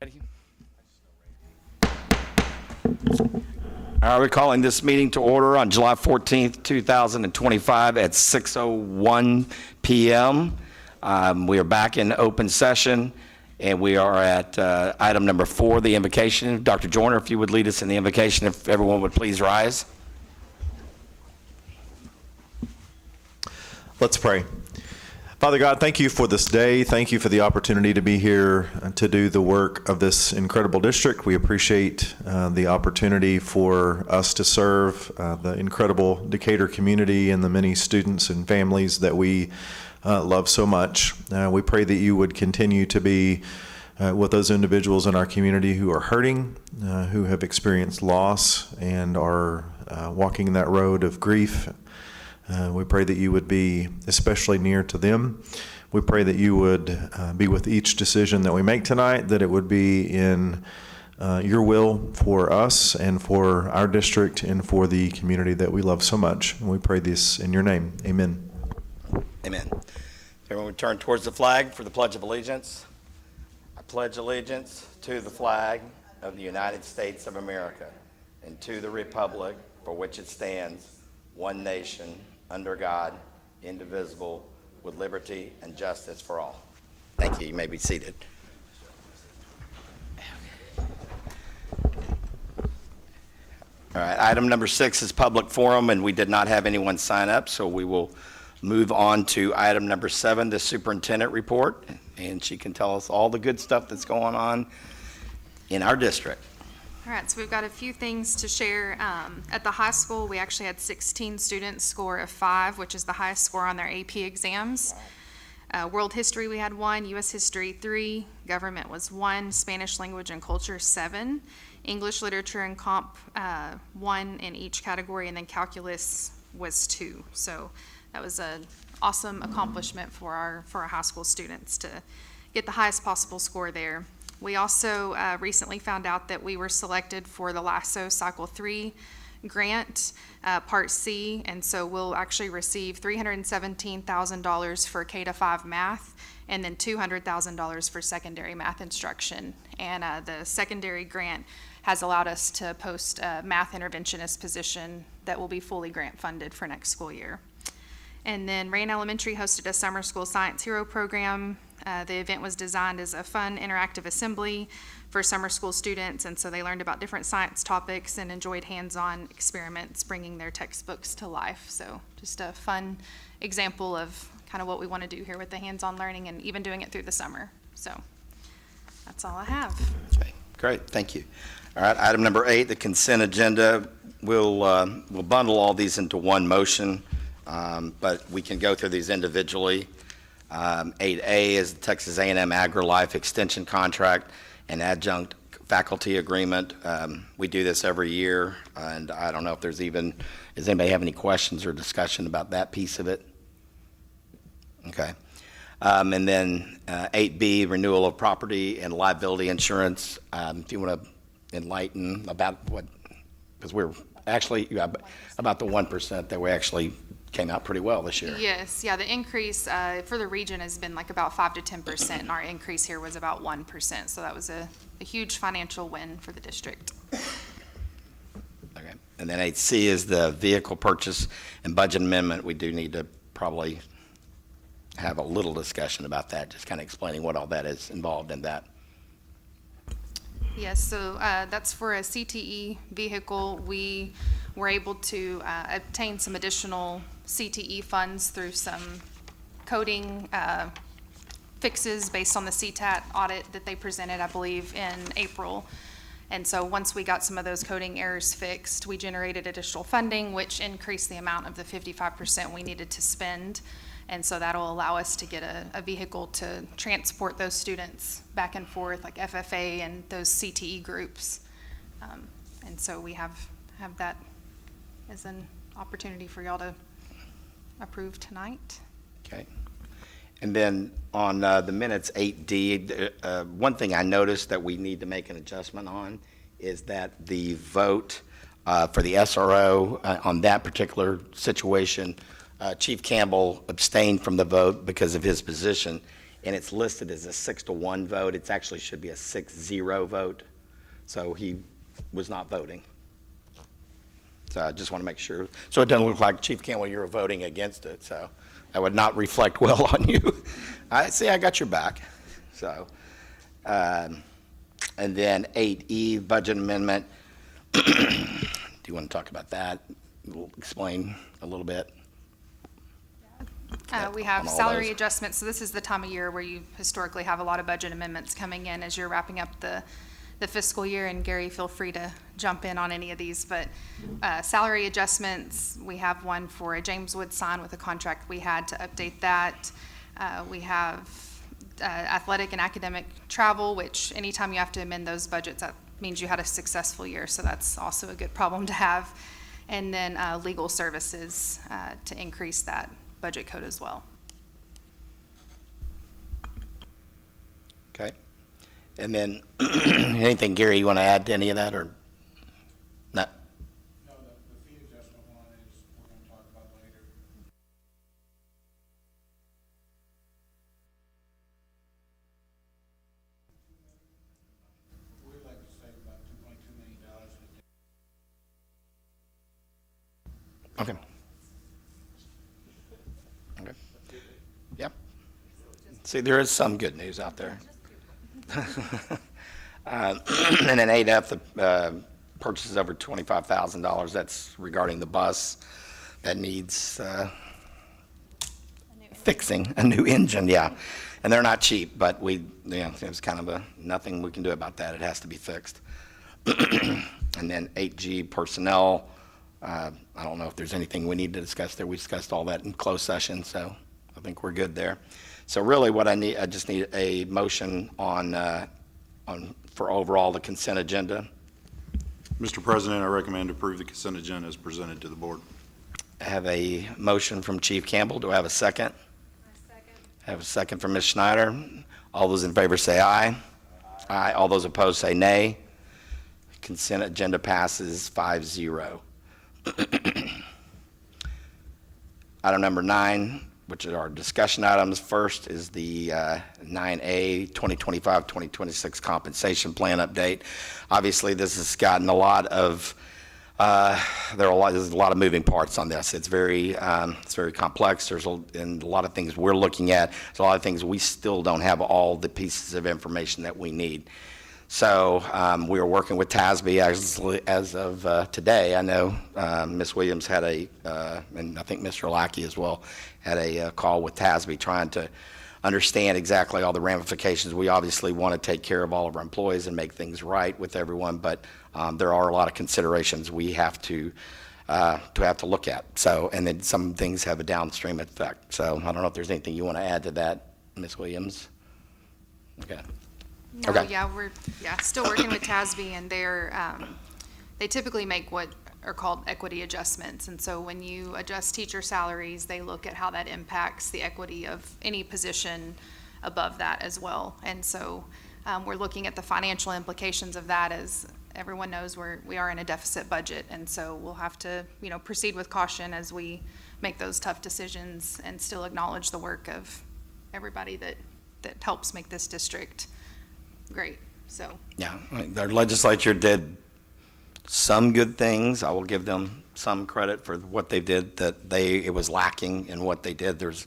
All right, we're calling this meeting to order on July 14th, 2025 at 6:01 p.m. We are back in open session, and we are at item number 4, the invocation. Dr. Joyner, if you would lead us in the invocation, if everyone would please rise. Let's pray. Father God, thank you for this day. Thank you for the opportunity to be here to do the work of this incredible district. We appreciate the opportunity for us to serve the incredible Decatur community and the many students and families that we love so much. We pray that you would continue to be with those individuals in our community who are hurting, who have experienced loss and are walking that road of grief. We pray that you would be especially near to them. We pray that you would be with each decision that we make tonight, that it would be in your will for us and for our district and for the community that we love so much. And we pray this in your name. Amen. Amen. Everyone would turn towards the flag for the Pledge of Allegiance. I pledge allegiance to the flag of the United States of America and to the republic for which it stands, one nation, under God, indivisible, with liberty and justice for all. Thank you. You may be seated. All right, item number 6 is public forum, and we did not have anyone sign up, so we will move on to item number 7, the superintendent report, and she can tell us all the good stuff that's going on in our district. All right, so we've got a few things to share. At the high school, we actually had 16 students score a 5, which is the highest score on their AP exams. World history, we had 1, U.S. history 3, government was 1, Spanish language and culture 7, English literature and comp 1 in each category, and then calculus was 2. So that was an awesome accomplishment for our high school students to get the highest possible score there. We also recently found out that we were selected for the LASSO Cycle 3 grant, Part C, and so we'll actually receive $317,000 for K-5 math and then $200,000 for secondary math instruction. And the secondary grant has allowed us to post a math interventionist position that will be fully grant funded for next school year. And then Rain Elementary hosted a summer school science hero program. The event was designed as a fun, interactive assembly for summer school students, and so they learned about different science topics and enjoyed hands-on experiments, bringing their textbooks to life. So just a fun example of kind of what we want to do here with the hands-on learning and even doing it through the summer. So that's all I have. Okay, great, thank you. All right, item number 8, the consent agenda. We'll bundle all these into one motion, but we can go through these individually. 8A is the Texas A&M AgriLife Extension Contract and Adjunct Faculty Agreement. We do this every year, and I don't know if does anybody have any questions or discussion about that piece of it? Okay. And then 8B, renewal of property and liability insurance. If you want to enlighten about what, because we're actually about the 1% that we actually came out pretty well this year. Yes, yeah, the increase for the region has been like about 5 to 10%, and our increase here was about 1%. So that was a huge financial win for the district. Okay, and then 8C is the vehicle purchase and budget amendment. We do need to probably have a little discussion about that, just kind of explaining what all that is involved in that. Yes, so that's for a CTE vehicle. We were able to obtain some additional CTE funds through some coding fixes based on the CTAT audit that they presented, I believe, in April. And so once we got some of those coding errors fixed, we generated additional funding, which increased the amount of the 55% we needed to spend. And so that'll allow us to get a vehicle to transport those students back and forth, like FFA and those CTE groups. And so we have that as an opportunity for y'all to approve tonight. Okay. And then on the minutes 8D, one thing I noticed that we need to make an adjustment on is that the vote for the SRO on that particular situation, Chief Campbell abstained from the vote because of his position, and it's listed as a 6-1 vote. It actually should be a 6-0 vote. So he was not voting. So I just want to make sure. So it doesn't look like, Chief Campbell, you're voting against it. So that would not reflect well on you. I see, I got your back. So, and then 8E, budget amendment. Do you want to talk about that? We'll explain a little bit. We have on all salary those. adjustments, so this is the time of year where you historically have a lot of budget amendments coming in as you're wrapping up the fiscal year, and Gary, feel free to jump in on any of these, but salary adjustments, we have one for a James Wood sign with a contract we had to update that. We have athletic and academic travel, which anytime you have to amend those budgets, that means you had a successful year, so that's also a good problem to have. And then legal services to increase that budget code as well. Okay. And then, anything, Gary, you want to add to any of that, or not? No, the fee adjustment one is, we're going to talk about later. We'd like to save about $2.2 million in Okay. Okay. Yep. See, there is some good news out there. And then 8F, the purchases over $25,000, that's regarding the bus that needs fixing, a new engine, yeah. And they're not cheap, but it's kind of nothing we can do about that. It has to be fixed. And then 8G, personnel. I don't know if there's anything we need to discuss there. We discussed all that in closed session, so I think we're good there. So really what I just need a motion for overall the consent agenda. Mr. President, I recommend to approve the consent agenda as presented to the board. I have a motion from Chief Campbell. Do I have a second? I have a second from Ms. Schneider. All those in favor say aye. Aye. All those opposed say nay. Consent agenda passes 5-0. Item number 9, which are our discussion items. First is the 9A 2025-2026 compensation plan update. Obviously, this has gotten a lot of there's a lot of moving parts on this. It's very complex. There's and a lot of things we're looking at. There's a lot of things we still don't have all the pieces of information that we need. So we are working with TASB as of today. I know Ms. Williams had and I think Mr. Lackey as well, had a call with TASB trying to understand exactly all the ramifications. We obviously want to take care of all of our employees and make things right with everyone, but there are a lot of considerations we have to look at. So, and then some things have a downstream effect. So I don't know if there's anything you want to add to that, Ms. Williams? Okay. No, Okay. yeah, we're still working with TASB, and they typically make what are called equity adjustments. And so when you adjust teacher salaries, they look at how that impacts the equity of any position above that as well. And so we're looking at the financial implications of that. As everyone knows, we are in a deficit budget, and so we'll have to proceed with caution as we make those tough decisions and still acknowledge the work of everybody that helps make this district great. So Yeah, their legislature did some good things. I will give them some credit for what they did, it was lacking in what they did. There's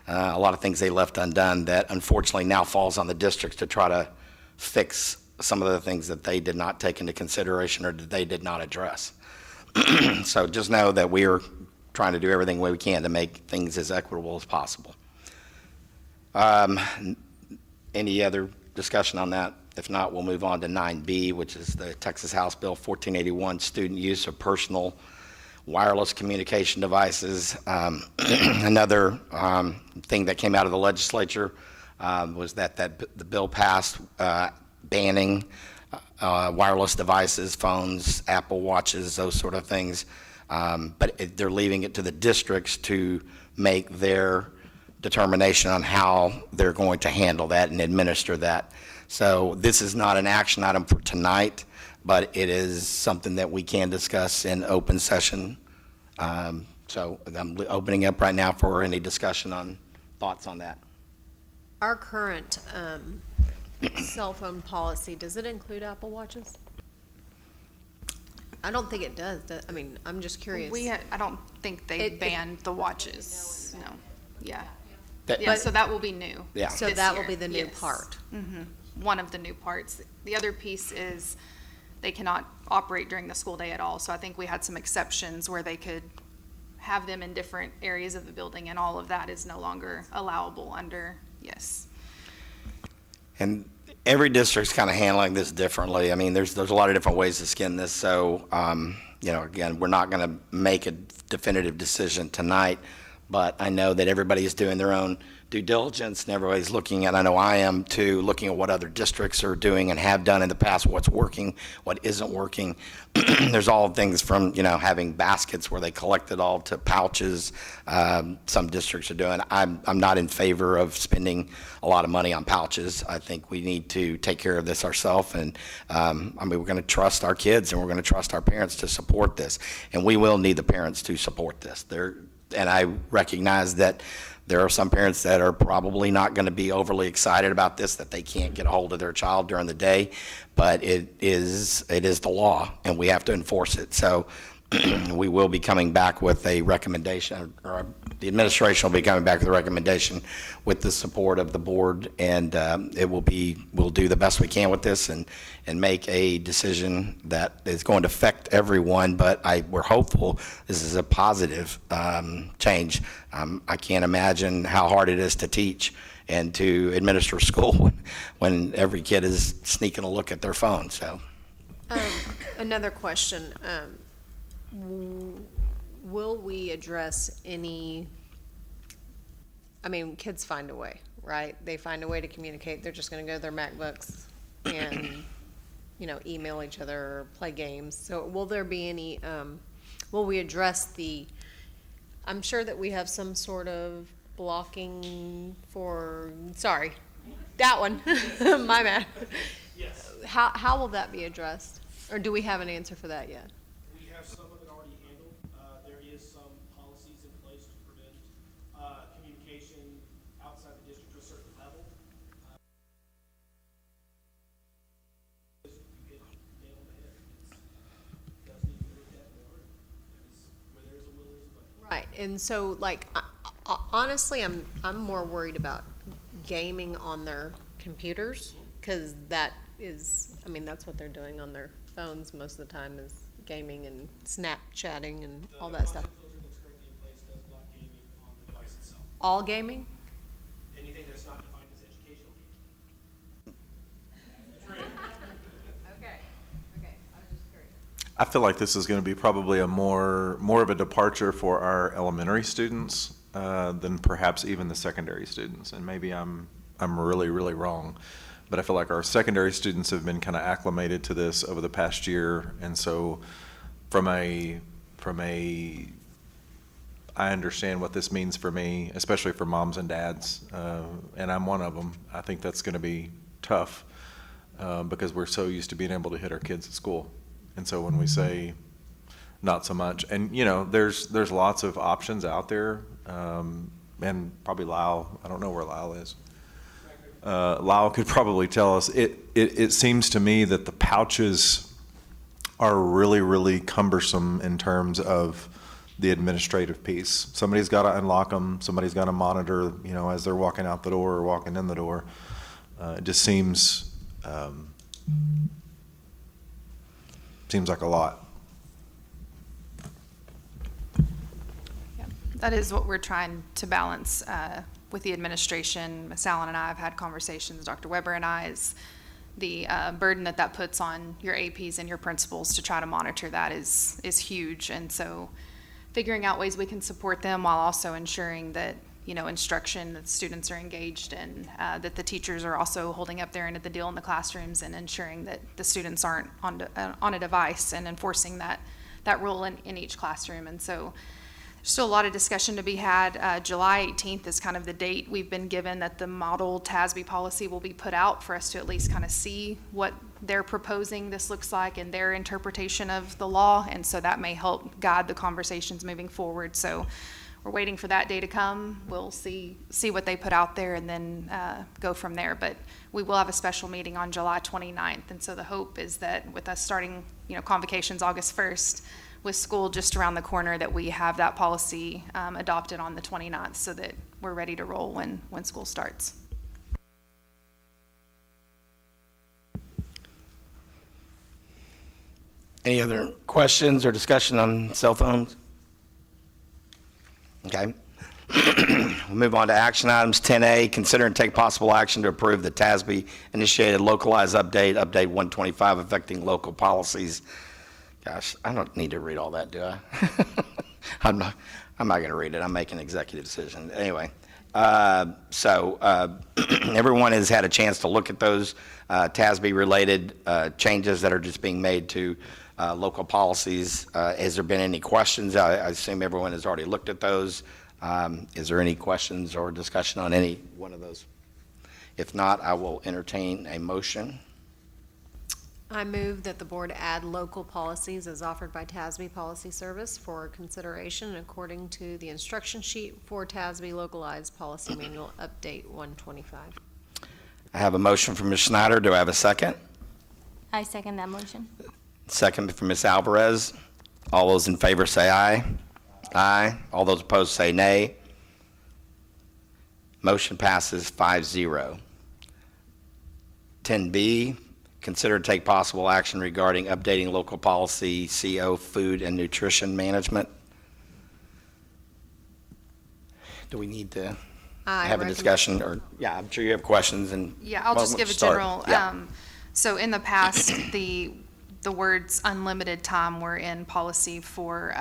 a lot of things they left undone that unfortunately now falls on the districts to try to fix some of the things that they did not take into consideration or that they did not address. So just know that we are trying to do everything we can to make things as equitable as possible. Any other discussion on that? If not, we'll move on to 9B, which is the Texas House Bill 1481, student use of personal wireless communication devices. Another thing that came out of the legislature was that the bill passed banning wireless devices, phones, Apple Watches, those sort of things. But they're leaving it to the districts to make their determination on how they're going to handle that and administer that. So this is not an action item for tonight, but it is something that we can discuss in open session. So I'm opening up right now for any discussion on thoughts on that. our current cell phone policy, does it include Apple Watches? I don't think it does. I mean, I'm just curious. I don't think they It- banned the watches, no, yeah. That- Yeah, so that will be new. Yeah. So this that will year. be the new Yes. part. One of the new parts. The other piece is they cannot operate during the school day at all. So I think we had some exceptions where they could have them in different areas of the building, and all of that is no longer allowable under, yes. And every district's kind of handling this differently. I mean, there's a lot of different ways to skin this, so, again, we're not going to make a definitive decision tonight, but I know that everybody is doing their own due diligence, and everybody's looking at, I know I am too, looking at what other districts are doing and have done in the past, what's working, what isn't working. There's all things from, having baskets where they collect it all to pouches. Some districts are doing. I'm not in favor of spending a lot of money on pouches. I think we need to take care of this ourselves, and, we're going to trust our kids, and we're going to trust our parents to support this. And we will need the parents to support this. And I recognize that there are some parents that are probably not going to be overly excited about this, that they can't get a hold of their child during the day, but it is the law, and we have to enforce it. So we will be coming back with a recommendation, or the administration will be coming back with a recommendation with the support of the board, and we'll do the best we can with this and make a decision that is going to affect everyone, but we're hopeful this is a positive change. I can't imagine how hard it is to teach and to administer school when every kid is sneaking a look at their phone, so. Another question. Will we address any, I mean, kids find a way, right? They find a way to communicate. They're just going to go to their MacBooks and, email each other or play games. So will there be any, will we address I'm sure that we have some sort of blocking sorry, that one, my bad. Yes. How will that be addressed? Or do we have an answer for that yet? We have some of it already handled. There is some policies in place to prevent communication outside the district to a certain level. You hit nail on the head. It does need to be looked at more. Where there's a will, there's a way. Right, and so honestly, I'm more worried about gaming on their computers, because that is, that's what they're doing on their phones most of the time, is gaming and Snapchatting and all that stuff. The filter that's currently in place does block gaming on the device itself. All gaming? Anything that's not defined as educational gaming. Okay, I was just curious. I feel like this is going to be probably a more of a departure for our elementary students than perhaps even the secondary students. And maybe I'm really, really wrong. But I feel like our secondary students have been kind of acclimated to this over the past year. And so I understand what this means for me, especially for moms and dads. And I'm one of them. I think that's going to be tough because we're so used to being able to hit our kids at school. And so when we say not so much, and there's lots of options out there, and probably Lyle, I don't know where Lyle is. Lyle could probably tell us. It seems to me that the pouches are really, really cumbersome in terms of the administrative piece. Somebody's got to unlock them. Somebody's got to monitor, as they're walking out the door or walking in the door. It just seems like a lot. That is what we're trying to balance with the administration. Ms. Allen and I have had conversations, Dr. Weber and I, is the burden that puts on your APs and your principals to try to monitor that is huge. And so figuring out ways we can support them while also ensuring that, instruction, that students are engaged, and that the teachers are also holding up their end of the deal in the classrooms, and ensuring that the students aren't on a device, and enforcing that rule in each classroom. And so there's still a lot of discussion to be had. July 18th is kind of the date we've been given that the model TASB policy will be put out for us to at least kind of see what they're proposing this looks like and their interpretation of the law. And so that may help guide the conversations moving forward. So we're waiting for that day to come. We'll see what they put out there and then go from there. But we will have a special meeting on July 29th. And so the hope is that with us starting, convocations August 1st, with school just around the corner, that we have that policy adopted on the 29th so that we're ready to roll when school starts. Any other questions or discussion on cell phones? Okay. We'll move on to action items. 10A, consider and take possible action to approve the TASB-initiated localized update 125 affecting local policies. Gosh, I don't need to read all that, do I? I'm not going to read it. I'm making an executive decision. Anyway, everyone has had a chance to look at those TASB-related changes that are just being made to local policies. Has there been any questions? I assume everyone has already looked at those. Is there any questions or discussion on any one of those? If not, I will entertain a motion. I move that the board add local policies as offered by TASB Policy Service for consideration according to the instruction sheet for TASB Localized Policy Manual Update 125. I have a motion from Ms. Schneider. Do I have a second? I second that motion. Second from Ms. Alvarez. All those in favor say aye. Aye. All those opposed say nay. Motion passes 5-0. 10B, consider to take possible action regarding updating local policy CO food and nutrition management. Do we need to I have a recommend- discussion? Or, yeah, I'm sure you have questions and. Yeah, I'll well, just give a start. general, Yeah. so in the past, the words unlimited time were in policy for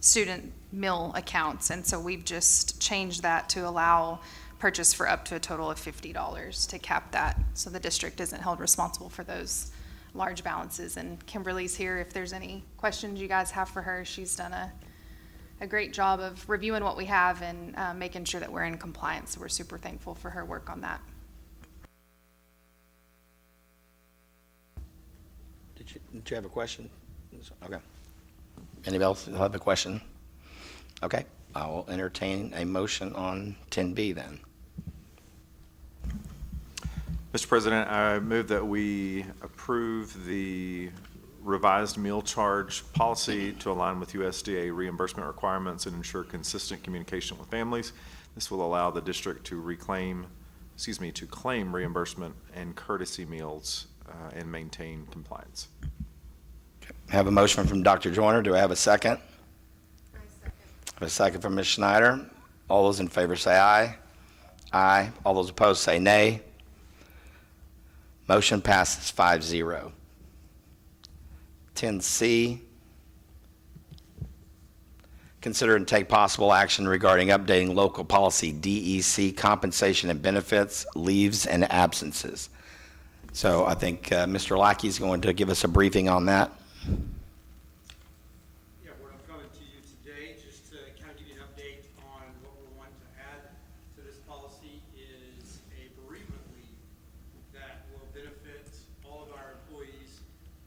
student meal accounts, and so we've just changed that to allow purchase for up to a total of $50 to cap that, so the district isn't held responsible for those large balances. And Kimberly's here if there's any questions you guys have for her. She's done a great job of reviewing what we have and making sure that we're in compliance, so we're super thankful for her work on that. Did you have a question? Okay. Anybody else have a question? Okay, I will entertain a motion on 10B then. Mr. President, I move that we approve the revised meal charge policy to align with USDA reimbursement requirements and ensure consistent communication with families. This will allow the district to claim reimbursement and courtesy meals and maintain compliance. I have a motion from Dr. Joyner. Do I have a second? I have a second from Ms. Schneider. All those in favor say aye. Aye. All those opposed say nay. Motion passes 5-0. 10C, consider and take possible action regarding updating local policy DEC compensation and benefits, leaves and absences. So I think Mr. Lackey is going to give us a briefing on that. Yeah, what I'm coming to you today, just to kind of give you an update on what we're wanting to add to this policy, is a bereavement leave that will benefit all of our employees.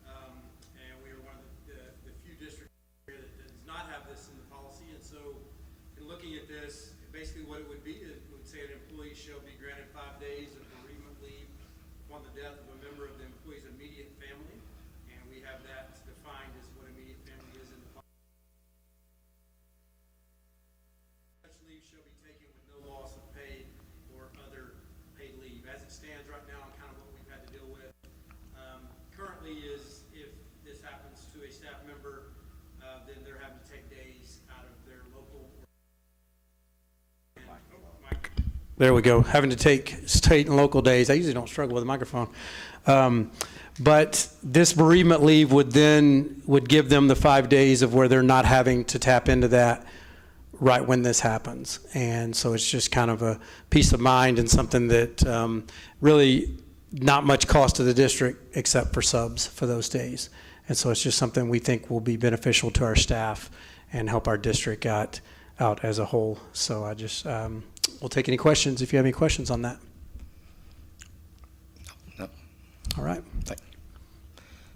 And we are one of the few districts here that does not have this in the policy. And so in looking at this, basically what it would be, it would say an employee shall be granted 5 days of bereavement leave upon the death of a member of the employee's immediate family. And we have that defined as what immediate family is in the policy. Such leave shall be taken with no loss of pay or other paid leave. As it stands right now, and kind of what we've had to deal with currently is if this happens to a staff member, then they're having to take days out of their local. There we go. Having to take state and local days. I usually don't struggle with a microphone. But this bereavement leave would give them the 5 days of where they're not having to tap into that right when this happens. And so it's just kind of a peace of mind and something that really not much cost to the district except for subs for those days. And so it's just something we think will be beneficial to our staff and help our district out as a whole. So I just we'll take any questions if you have any questions on that. No. All right.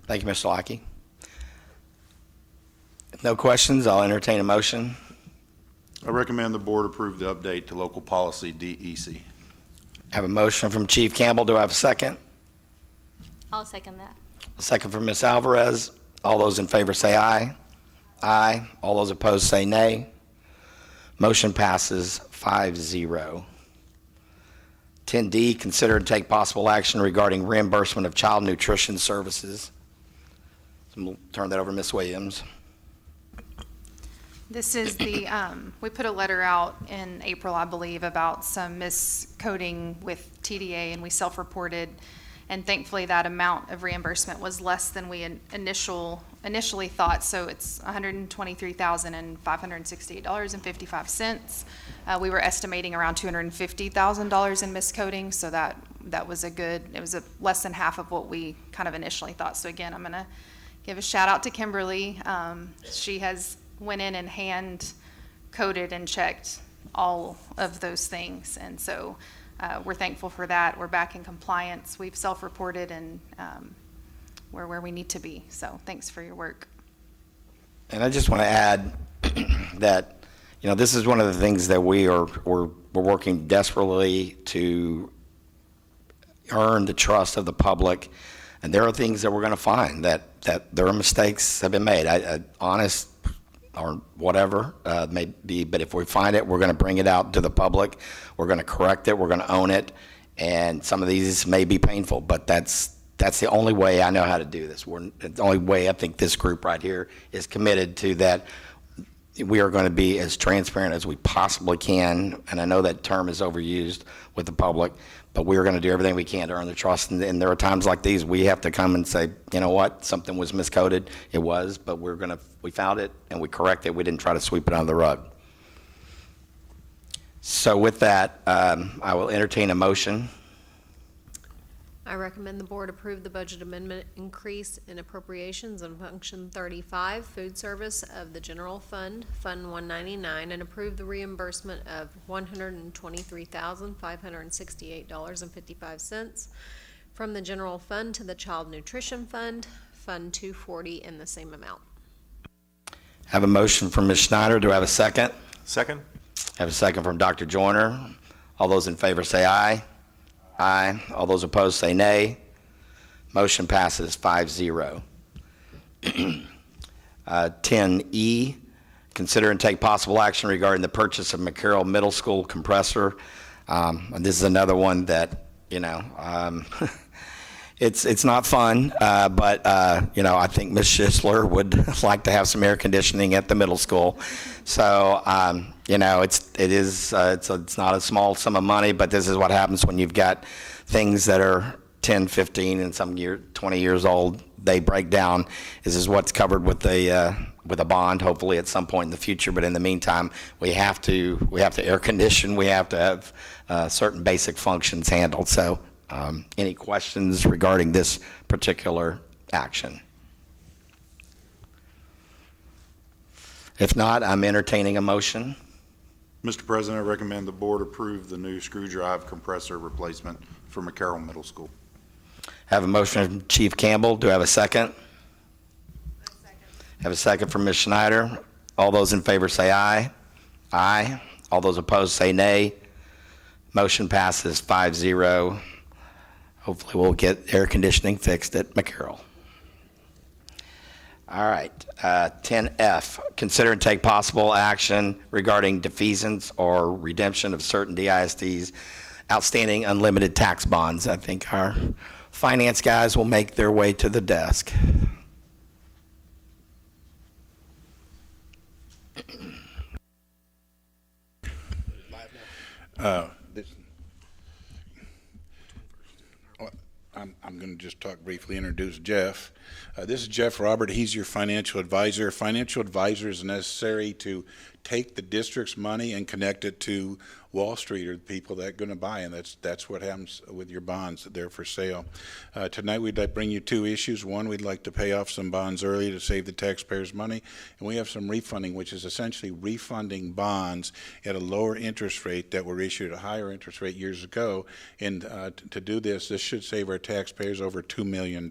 Thank you, Mr. Lackey. If no questions, I'll entertain a motion. I recommend the board approve the update to local policy DEC. I have a motion from Chief Campbell. Do I have a second? I'll second that. A second from Ms. Alvarez. All those in favor say aye. Aye. All those opposed say nay. Motion passes 5-0. 10D, consider and take possible action regarding reimbursement of child nutrition services. So we'll turn that over to Ms. Williams. This is the, we put a letter out in April, I believe, about some miscoding with TDA, and we self-reported. And thankfully, that amount of reimbursement was less than we initially thought. So it's $123,568.55. We were estimating around $250,000 in miscoding, so that was it was less than half of what we kind of initially thought. So again, I'm going to give a shout out to Kimberly. She has went in and hand coded and checked all of those things, and so we're thankful for that. We're back in compliance. We've self-reported, and we're where we need to be. So thanks for your work. And I just want to add that, this is one of the things that we're working desperately to earn the trust of the public. And there are things that we're going to find that there are mistakes have been made. Honest or whatever may be, but if we find it, we're going to bring it out to the public. We're going to correct it. We're going to own it. And some of these may be painful, but that's the only way I know how to do this. The only way I think this group right here is committed to that. We are going to be as transparent as we possibly can, and I know that term is overused with the public, but we are going to do everything we can to earn the trust. And there are times like these we have to come and say, you know what, something was miscoded. It was, but we found it and we correct it. We didn't try to sweep it under the rug. So with that, I will entertain a motion. I recommend the board approve the budget amendment increase in appropriations on Function 35, Food Service of the General Fund, Fund 199, and approve the reimbursement of $123,568.55 from the General Fund to the Child Nutrition Fund, Fund 240, in the same amount. I have a motion from Ms. Schneider. Do I have a second? Second? I have a second from Dr. Joyner. All those in favor say aye. Aye. All those opposed say nay. Motion passes 5-0. 10E, consider and take possible action regarding the purchase of McCarroll Middle School compressor. And this is another one that, it's not fun, but I think Ms. Schisler would like to have some air conditioning at the middle school. So, it's not a small sum of money, but this is what happens when you've got things that are 10, 15, and some 20 years old. They break down. This is what's covered with a bond, hopefully at some point in the future. But in the meantime, we have to air condition. We have to have certain basic functions handled. So, any questions regarding this particular action? If not, I'm entertaining a motion. Mr. President, I recommend the board approve the new screw drive compressor replacement for McCarroll Middle School. I have a motion from Chief Campbell. Do I have a second? I have a second from Ms. Schneider. All those in favor say aye. Aye. All those opposed say nay. Motion passes 5-0. Hopefully we'll get air conditioning fixed at McCarroll. All right, 10F, consider and take possible action regarding defeasance or redemption of certain DISD's outstanding unlimited tax bonds. I think our finance guys will make their way to the desk. I'm going to just talk briefly, introduce Jeff. This is Jeff Robert. He's your financial advisor. Financial advisor is necessary to take the district's money and connect it to Wall Street or the people that are going to buy, and that's what happens with your bonds. They're for sale. Tonight we'd like to bring you two issues. One, we'd like to pay off some bonds early to save the taxpayers money, and we have some refunding, which is essentially refunding bonds at a lower interest rate that were issued at a higher interest rate years ago. And to do this should save our taxpayers taxpayers over $2 million.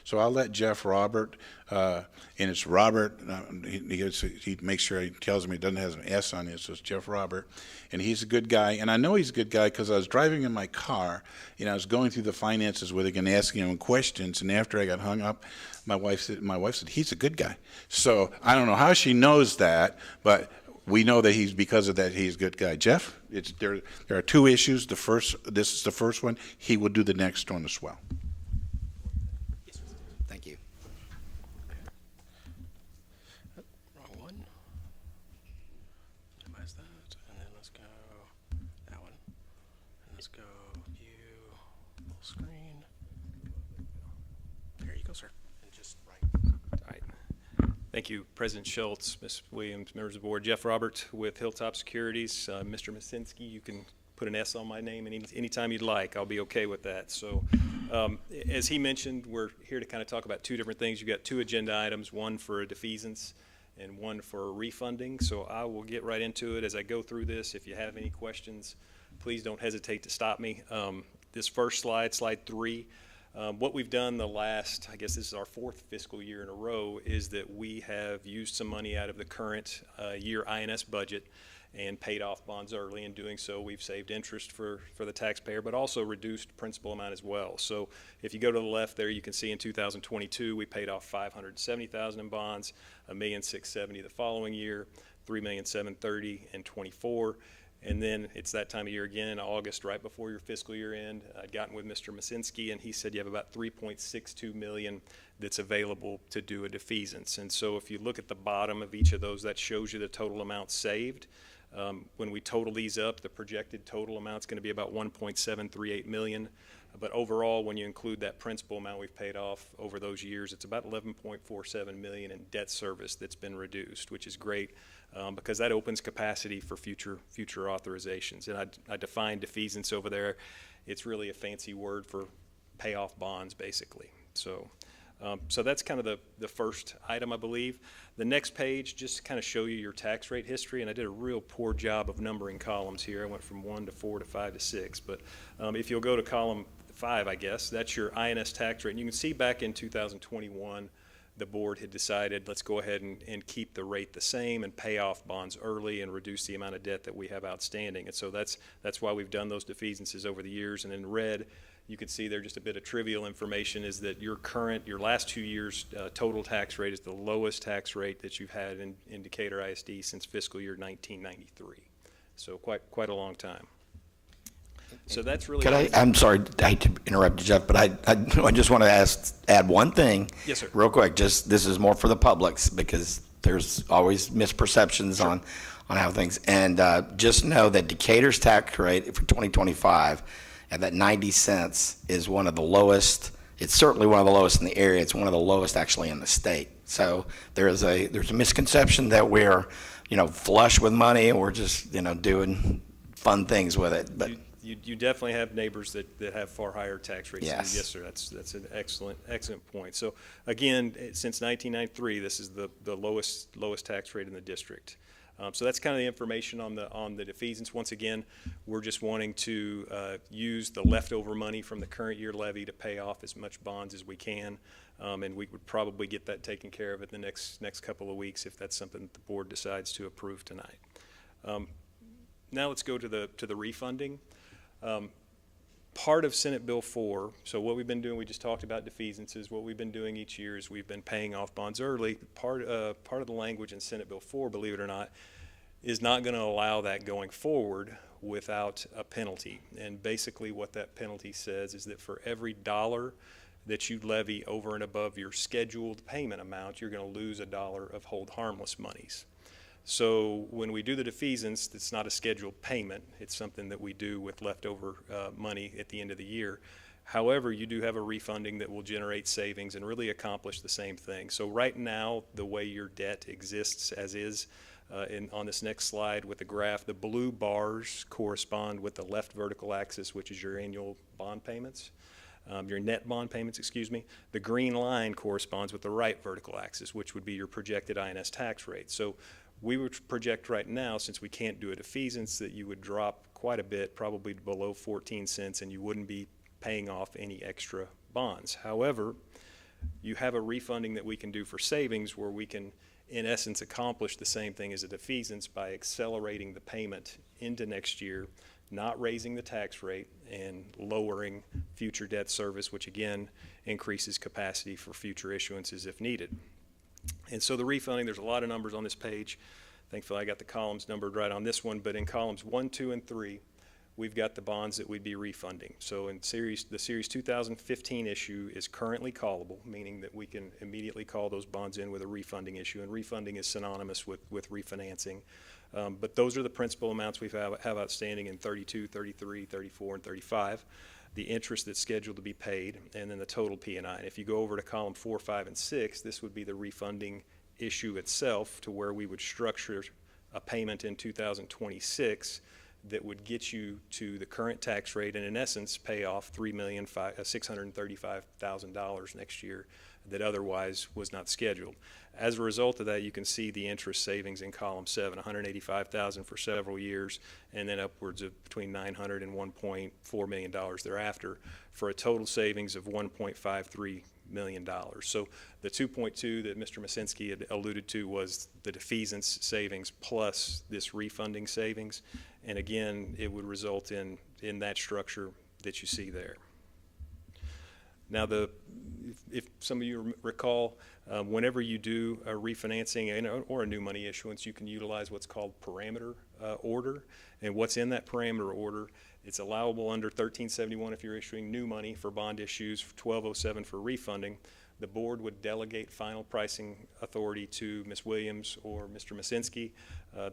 So I'll let Jeff Robert, and it's Robert, he makes sure he tells me it doesn't have an S on it, so it's Jeff Robert. And he's a good guy, and I know he's a good guy because I was driving in my car, and I was going through the finances with him and asking him questions, and after I got hung up, my wife said, he's a good guy. So I don't know how she knows that, but we know that because of that, he's a good guy. Jeff, there are two issues. This is the first one. He will do the next one as well. Thank you. Wrong one. Minimize that, and then let's go that one. And let's go view full screen. There you go, sir. And just right. All right. Thank you, President Schultz, Ms. Williams, members of the board. Jeff Robert with Hilltop Securities. Mr. Masinski, you can put an S on my name anytime you'd like. I'll be okay with that. So as he mentioned, we're here to kind of talk about two different things. You've got two agenda items, one for a defeasance and one for refunding. So I will get right into it as I go through this. If you have any questions, please don't hesitate to stop me. This first slide, slide 3, what we've done the last, I guess this is our 4th fiscal year in a row, is that we have used some money out of the current year INS budget and paid off bonds early. In doing so, we've saved interest for the taxpayer, but also reduced principal amount as well. So if you go to the left there, you can see in 2022, we paid off $570,000 in bonds, $1,670,000 the following year, $3,730,000 in 24. And then it's that time of year again, August, right before your fiscal year end. I'd gotten with Mr. Masinski, and he said you have about $3.62 million that's available to do a defeasance. And so if you look at the bottom of each of those, that shows you the total amount saved. When we total these up, the projected total amount is going to be about $1.738 million. But overall, when you include that principal amount we've paid off over those years, it's about $11.47 million in debt service that's been reduced, which is great. Because that opens capacity for future authorizations. And I define defeasance over there. It's really a fancy word for pay off bonds, basically. So that's kind of the first item, I believe. The next page just kind of show you your tax rate history, and I did a real poor job of numbering columns here. I went from 1 to 4 to 5 to 6. But if you'll go to column 5, I guess, that's your INS tax rate. And you can see back in 2021, the board had decided, let's go ahead and keep the rate the same and pay off bonds early and reduce the amount of debt that we have outstanding. And so that's why we've done those defeasances over the years. And in red, you can see there just a bit of trivial information is that your last 2 years total tax rate is the lowest tax rate that you've had in Decatur ISD since fiscal year 1993. So quite a long time. So that's really. I'm sorry, I hate to interrupt you, Jeff, but I just want to add one thing. Yes, sir. Real quick. This is more for the publics because there's always misperceptions on how things. And just know that Decatur's tax rate for 2025 at that 90 cents is one of the lowest. It's certainly one of the lowest in the area. It's one of the lowest actually in the state. So there's a misconception that we're flush with money and we're just doing fun things with it, but. You definitely have neighbors that have far higher tax rates. Yes. Yes, sir. That's an excellent point. So again, since 1993, this is the lowest tax rate in the district. So that's kind of the information on the defeasance. Once again, we're just wanting to use the leftover money from the current year levy to pay off as much bonds as we can, and we would probably get that taken care of in the next couple of weeks if that's something that the board decides to approve tonight. Now let's go to the refunding. Part of Senate Bill 4, so what we've been doing, we just talked about defeasances. What we've been doing each year is we've been paying off bonds early. Part of the language in Senate Bill 4, believe it or not, is not going to allow that going forward without a penalty. And basically what that penalty says is that for every dollar that you levy over and above your scheduled payment amount, you're going to lose $1 of hold harmless monies. So when we do the defeasance, it's not a scheduled payment. It's something that we do with leftover money at the end of the year. However, you do have a refunding that will generate savings and really accomplish the same thing. So right now, the way your debt exists as is, on this next slide with the graph, the blue bars correspond with the left vertical axis, which is your annual bond payments. Your net bond payments, excuse me. The green line corresponds with the right vertical axis, which would be your projected INS tax rate. So we would project right now, since we can't do a defeasance, that you would drop quite a bit, probably below 14 cents, and you wouldn't be paying off any extra bonds. However, you have a refunding that we can do for savings where we can, in essence, accomplish the same thing as a defeasance by accelerating the payment into next year, not raising the tax rate and lowering future debt service, which again increases capacity for future issuances if needed. And so the refunding, there's a lot of numbers on this page. Thankfully, I got the columns numbered right on this one, but in columns 1, 2, and 3, we've got the bonds that we'd be refunding. So in the Series 2015 issue is currently callable, meaning that we can immediately call those bonds in with a refunding issue, and refunding is synonymous with refinancing. But those are the principal amounts we have outstanding in 32, 33, 34, and 35, the interest that's scheduled to be paid, and then the total P&I. And if you go over to column 4, 5, and 6, this would be the refunding issue itself, to where we would structure a payment in 2026 that would get you to the current tax rate and in essence pay off $3,635,000 next year that otherwise was not scheduled. As a result of that, you can see the interest savings in column 7, $185,000 for several years, and then upwards of between $900,000 and $1.4 million thereafter, for a total savings of $1.53 million. So the 2.2 that Mr. Masinski had alluded to was the defeasance savings plus this refunding savings, and again, it would result in that structure that you see there. Now, if some of you recall, whenever you do a refinancing or a new money issuance, you can utilize what's called parameter order. And what's in that parameter order, it's allowable under 1371 if you're issuing new money for bond issues, 1207 for refunding. The board would delegate final pricing authority to Ms. Williams or Mr. Masinski.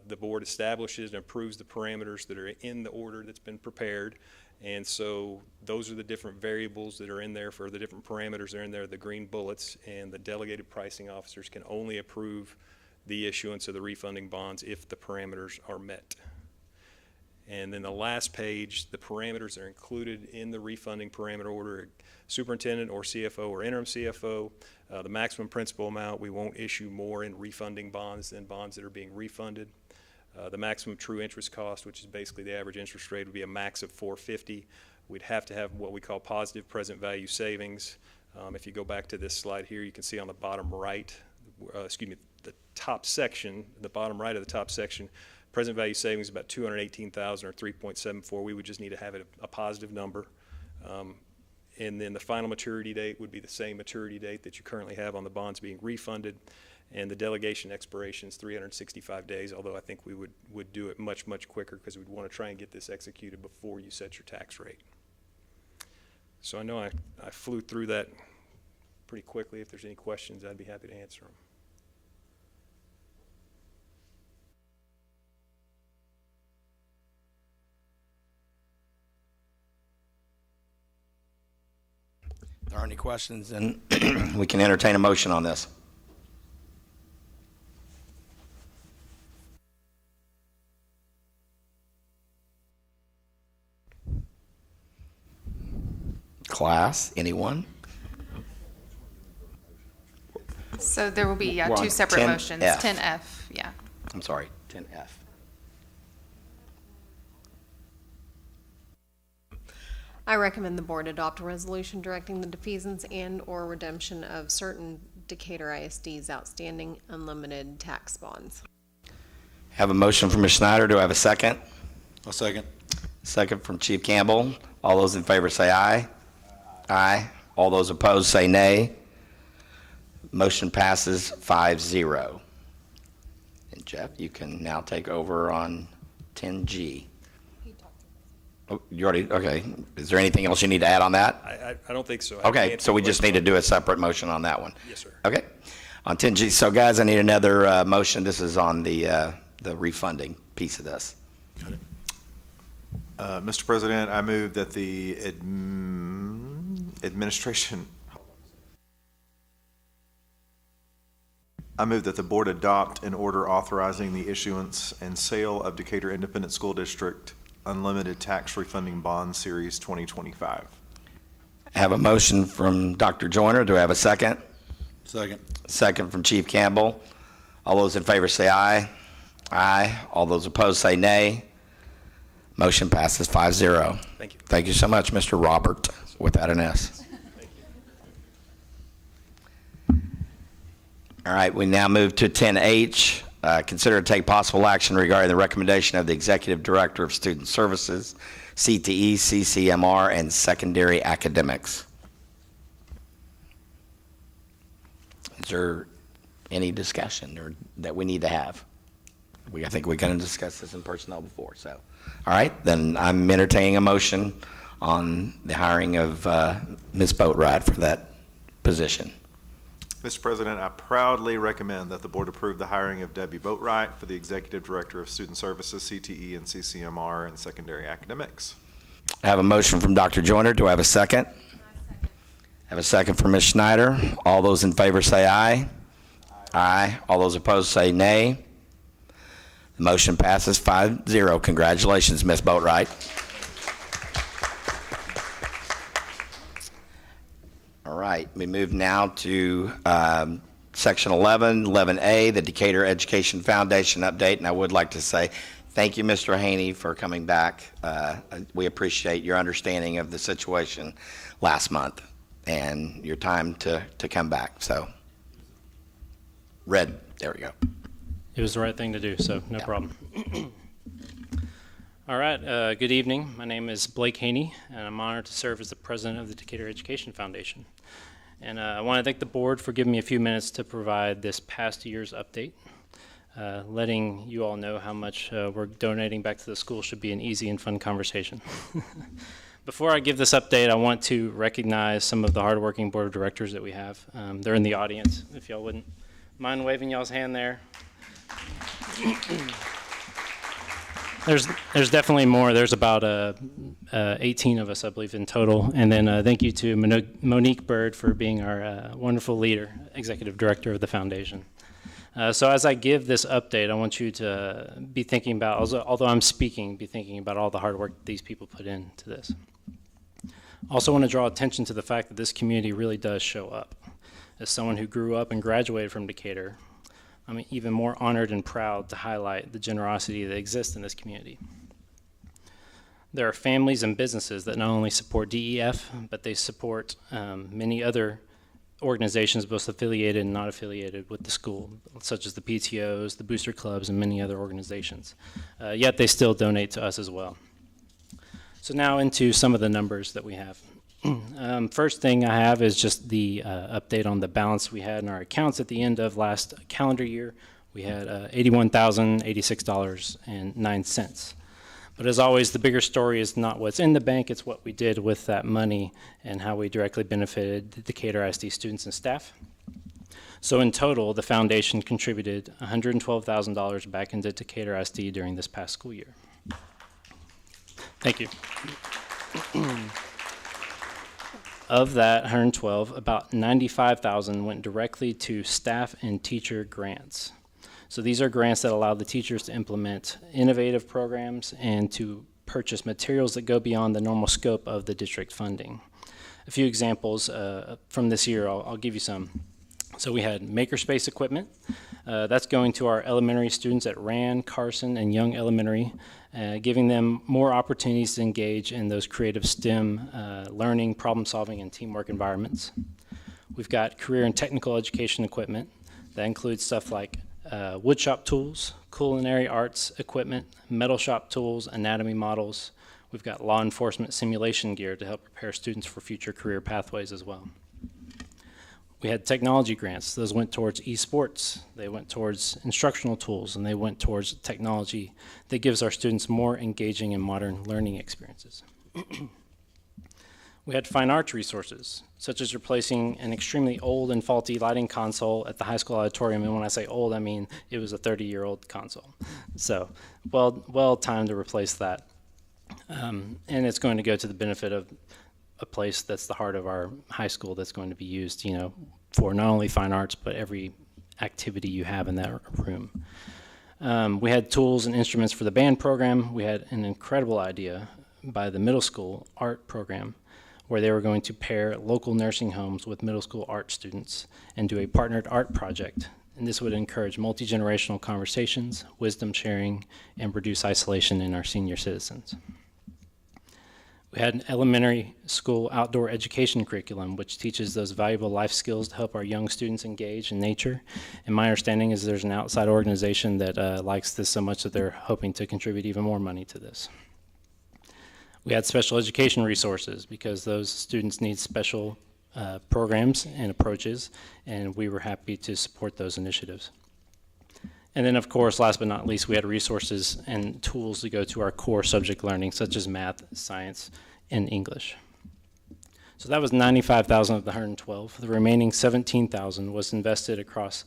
The board establishes and approves the parameters that are in the order that's been prepared. And so those are the different variables that are in there for the different parameters that are in there, the green bullets, and the delegated pricing officers can only approve the issuance of the refunding bonds if the parameters are met. And then the last page, the parameters are included in the refunding parameter order: superintendent or CFO or interim CFO, the maximum principal amount. We won't issue more in refunding bonds than bonds that are being refunded. The maximum true interest cost, which is basically the average interest rate, would be a max of 450. We'd have to have what we call positive present value savings. If you go back to this slide here, you can see on the bottom right, the top section, the bottom right of the top section, present value savings is about $218,000 or 3.74. We would just need to have it a positive number. And then the final maturity date would be the same maturity date that you currently have on the bonds being refunded. And the delegation expiration is 365 days, although I think we would do it much, much quicker because we'd want to try and get this executed before you set your tax rate. So I know I flew through that pretty quickly. If there's any questions, I'd be happy to answer them. If there are any questions, then we can entertain a motion on this. Class, anyone? So there will be, We're on two separate 10F. motions. 10F, yeah. I'm sorry, 10F. I recommend the board adopt a resolution directing the defeasance and/or redemption of certain Decatur ISD's outstanding unlimited tax bonds. Have a motion from Ms. Schneider. Do I have a second? I'll second. Second from Chief Campbell. All those in favor say aye. Aye. All those opposed say nay. Motion passes 5-0. And Jeff, you can now take over on 10G. Oh, you already, okay. Is there anything else you need to add on that? I don't think so. I can Okay, answer so we your just question. need to do a separate motion on that one. Yes, sir. Okay. On 10G, so guys, I need another motion. This is on the refunding piece of this. Mr. President, I move that the administration, I move that the board adopt an order authorizing the issuance and sale of Decatur Independent School District Unlimited Tax Refunding Bond Series 2025. I have a motion from Dr. Joyner. Do I have a second? Second. Second from Chief Campbell. All those in favor say aye. Aye. All those opposed say nay. Motion passes 5-0. Thank you. Thank you so much, Mr. Robert, without an S. All right, we now move to 10H. Consider to take possible action regarding the recommendation of the Executive Director of Student Services, CTE, CCMR, and Secondary Academics. Is there any discussion or that we need to have? I think we're going to discuss this in personnel before, so. All right, then I'm entertaining a motion on the hiring of Ms. Boatright for that position. Mr. President, I proudly recommend that the board approve the hiring of Debbie Boatright for the Executive Director of Student Services, CTE, and CCMR, and Secondary Academics. I have a motion from Dr. Joyner. Do I have a second? I have a second from Ms. Schneider. All those in favor say aye. Aye. All those opposed say nay. The motion passes 5-0. Congratulations, Ms. Boatright. All right, we move now to Section 11A, the Decatur Education Foundation update, and I would like to say thank you, Mr. Haney, for coming back. We appreciate your understanding of the situation last month and your time to come back. So, Red, there we go. It was the right thing to do, so no problem. All right, good evening. My name is Blake Haney, and I'm honored to serve as the president of the Decatur Education Foundation. And I want to thank the board for giving me a few minutes to provide this past year's update. Letting you all know how much we're donating back to the school should be an easy and fun conversation. Before I give this update, I want to recognize some of the hardworking board of directors that we have. They're in the audience, if y'all wouldn't mind waving y'all's hand there. There's definitely more. There's about 18 of us, I believe, in total. And then thank you to Monique Bird for being our wonderful leader, executive director of the foundation. So as I give this update, I want you to be thinking about, although I'm speaking, be thinking about all the hard work these people put into this. Also want to draw attention to the fact that this community really does show up. As someone who grew up and graduated from Decatur, I'm even more honored and proud to highlight the generosity that exists in this community. There are families and businesses that not only support DEF, but they support many other organizations, both affiliated and not affiliated with the school, such as the PTOs, the booster clubs, and many other organizations. Yet they still donate to us as well. So now into some of the numbers that we have. First thing I have is just the update on the balance we had in our accounts at the end of last calendar year. We had $81,086.09. But as always, the bigger story is not what's in the bank, it's what we did with that money and how we directly benefited the Decatur ISD students and staff. So in total, the foundation contributed $112,000 back into Decatur ISD during this past school year. Thank you. Of that 112, about 95,000 went directly to staff and teacher grants. So these are grants that allow the teachers to implement innovative programs and to purchase materials that go beyond the normal scope of the district funding. A few examples from this year, I'll give you some. So we had makerspace equipment. That's going to our elementary students at Rand, Carson, and Young Elementary, giving them more opportunities to engage in those creative STEM learning, problem solving, and teamwork environments. We've got career and technical education equipment. That includes stuff like woodshop tools, culinary arts equipment, metal shop tools, anatomy models. We've got law enforcement simulation gear to help prepare students for future career pathways as well. We had technology grants. Those went towards esports, they went towards instructional tools, and they went towards technology that gives our students more engaging and modern learning experiences. We had fine arts resources, such as replacing an extremely old and faulty lighting console at the high school auditorium. And when I say old, I mean it was a 30-year-old console. So well timed to replace that. And it's going to go to the benefit of a place that's the heart of our high school that's going to be used, you know, for not only fine arts, but every activity you have in that room. We had tools and instruments for the band program. We had an incredible idea by the middle school art program where they were going to pair local nursing homes with middle school art students and do a partnered art project and this would encourage multi-generational conversations, wisdom sharing, and reduce isolation in our senior citizens. We had an elementary school outdoor education curriculum, which teaches those valuable life skills to help our young students engage in nature. And my understanding is there's an outside organization that likes this so much that they're hoping to contribute even more money to this. We had special education resources because those students need special programs and approaches, and we were happy to support those initiatives. And then, of course, last but not least, we had resources and tools to go to our core subject learning, such as math, science, and English. So that was $95,000 of the $112,000. The remaining $17,000 was invested across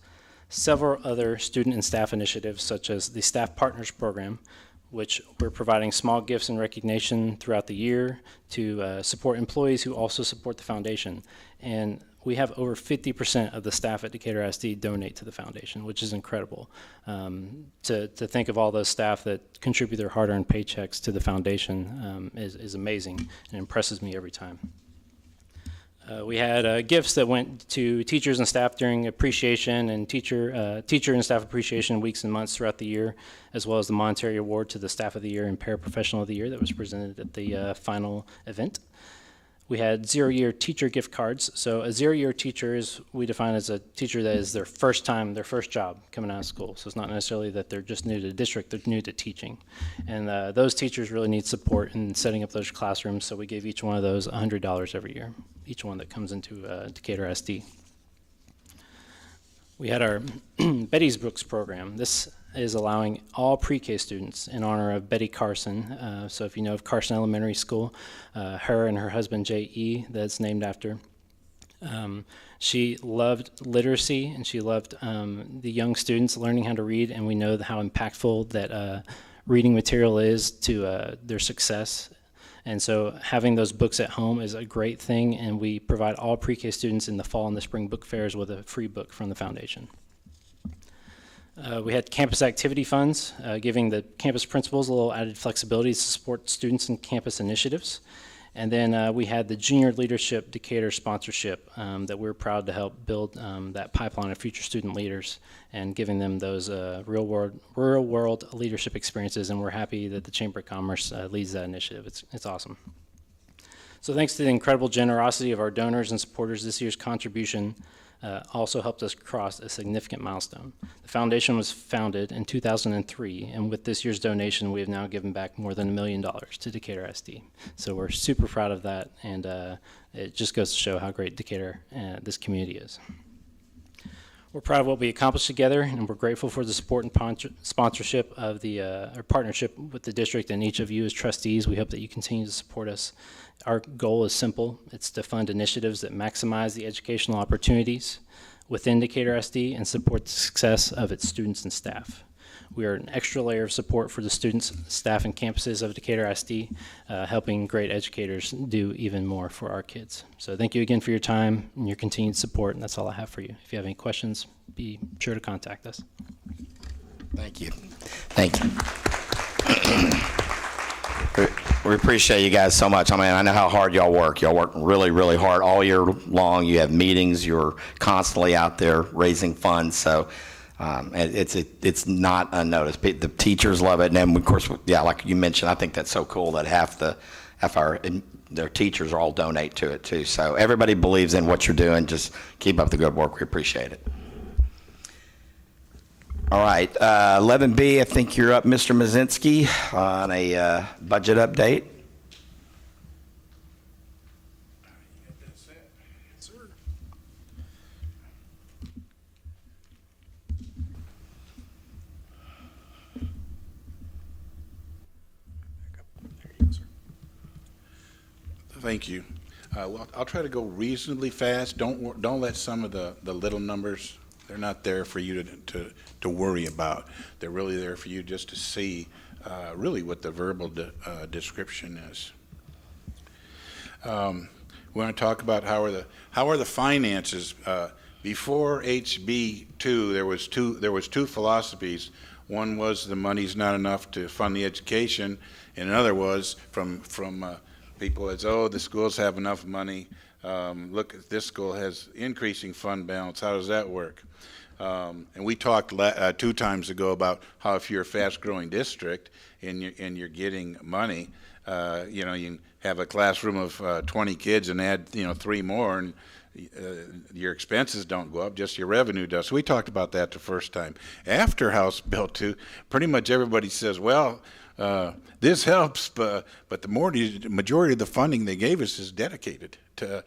several other student and staff initiatives, such as the Staff Partners Program, which we're providing small gifts and recognition throughout the year to support employees who also support the foundation. And we have over 50% of the staff at Decatur ISD donate to the foundation, which is incredible. To think of all those staff that contribute their hard-earned paychecks to the foundation is amazing and impresses me every time. We had gifts that went to teachers and staff during appreciation and teacher and staff appreciation weeks and months throughout the year, as well as the monetary award to the Staff of the Year and Paraprofessional of the Year that was presented at the final event. We had zero-year teacher gift cards. So a zero-year teacher is, we define as a teacher that is their first job coming out of school. So it's not necessarily that they're just new to the district, they're new to teaching. And those teachers really need support in setting up those classrooms, so we gave each one of those $100 every year, each one that comes into Decatur ISD. We had our Betty's Books program. This is allowing all pre-K students in honor of Betty Carson. So if you know of Carson Elementary School, her and her husband J.E. that's named after. She loved literacy and she loved the young students learning how to read, and we know how impactful that reading material is to their success. And so having those books at home is a great thing, and we provide all pre-K students in the fall and the spring book fairs with a free book from the foundation. We had campus activity funds, giving the campus principals a little added flexibility to support students and campus initiatives. And then we had the Junior Leadership Decatur sponsorship that we're proud to help build that pipeline of future student leaders and giving them those real world leadership experiences. And we're happy that the Chamber of Commerce leads that initiative. It's awesome. So thanks to the incredible generosity of our donors and supporters, this year's contribution also helped us cross a significant milestone. The foundation was founded in 2003, and with this year's donation, we have now given back more than $1 million to Decatur ISD. So we're super proud of that, and it just goes to show how great Decatur, this community is. We're proud of what we accomplished together, and we're grateful for the support and sponsorship of our partnership with the district and each of you as trustees. We hope that you continue to support us. Our goal is simple. It's to fund initiatives that maximize the educational opportunities within Decatur ISD and support the success of its students and staff. We are an extra layer of support for the students, staff, and campuses of Decatur ISD, helping great educators do even more for our kids. So thank you again for your time and your continued support, and that's all I have for you. If you have any questions, be sure to contact us. Thank you. Thank you. We appreciate you guys so much. I mean, I know how hard y'all work. Y'all work really, really hard all year long. You have meetings. You're constantly out there raising funds. So it's not unnoticed. The teachers love it. And then, of course, yeah, like you mentioned, I think that's so cool that half their teachers all donate to it too. So everybody believes in what you're doing. Just keep up the good work. We appreciate it. All right, 11B, I think you're up, Mr. Mazinski, on a budget update. Thank you. Well, I'll try to go reasonably fast. Don't let some of the little numbers, they're not there for you to worry about. They're really there for you just to see really what the verbal description is. We want to talk about how are the finances. Before HB2, there was two philosophies. One was the money's not enough to fund the education, and another was from people as, oh, the schools have enough money. Look, this school has increasing fund balance. How does that work? And we talked 2 times ago about how if you're a fast-growing district and you're getting money, you know, you can have a classroom of 20 kids and add, you know, 3 more, and your expenses don't go up, just your revenue does. So we talked about that the first time. After House Bill 2, pretty much everybody says, well, this helps, but the majority of the funding they gave us is dedicated to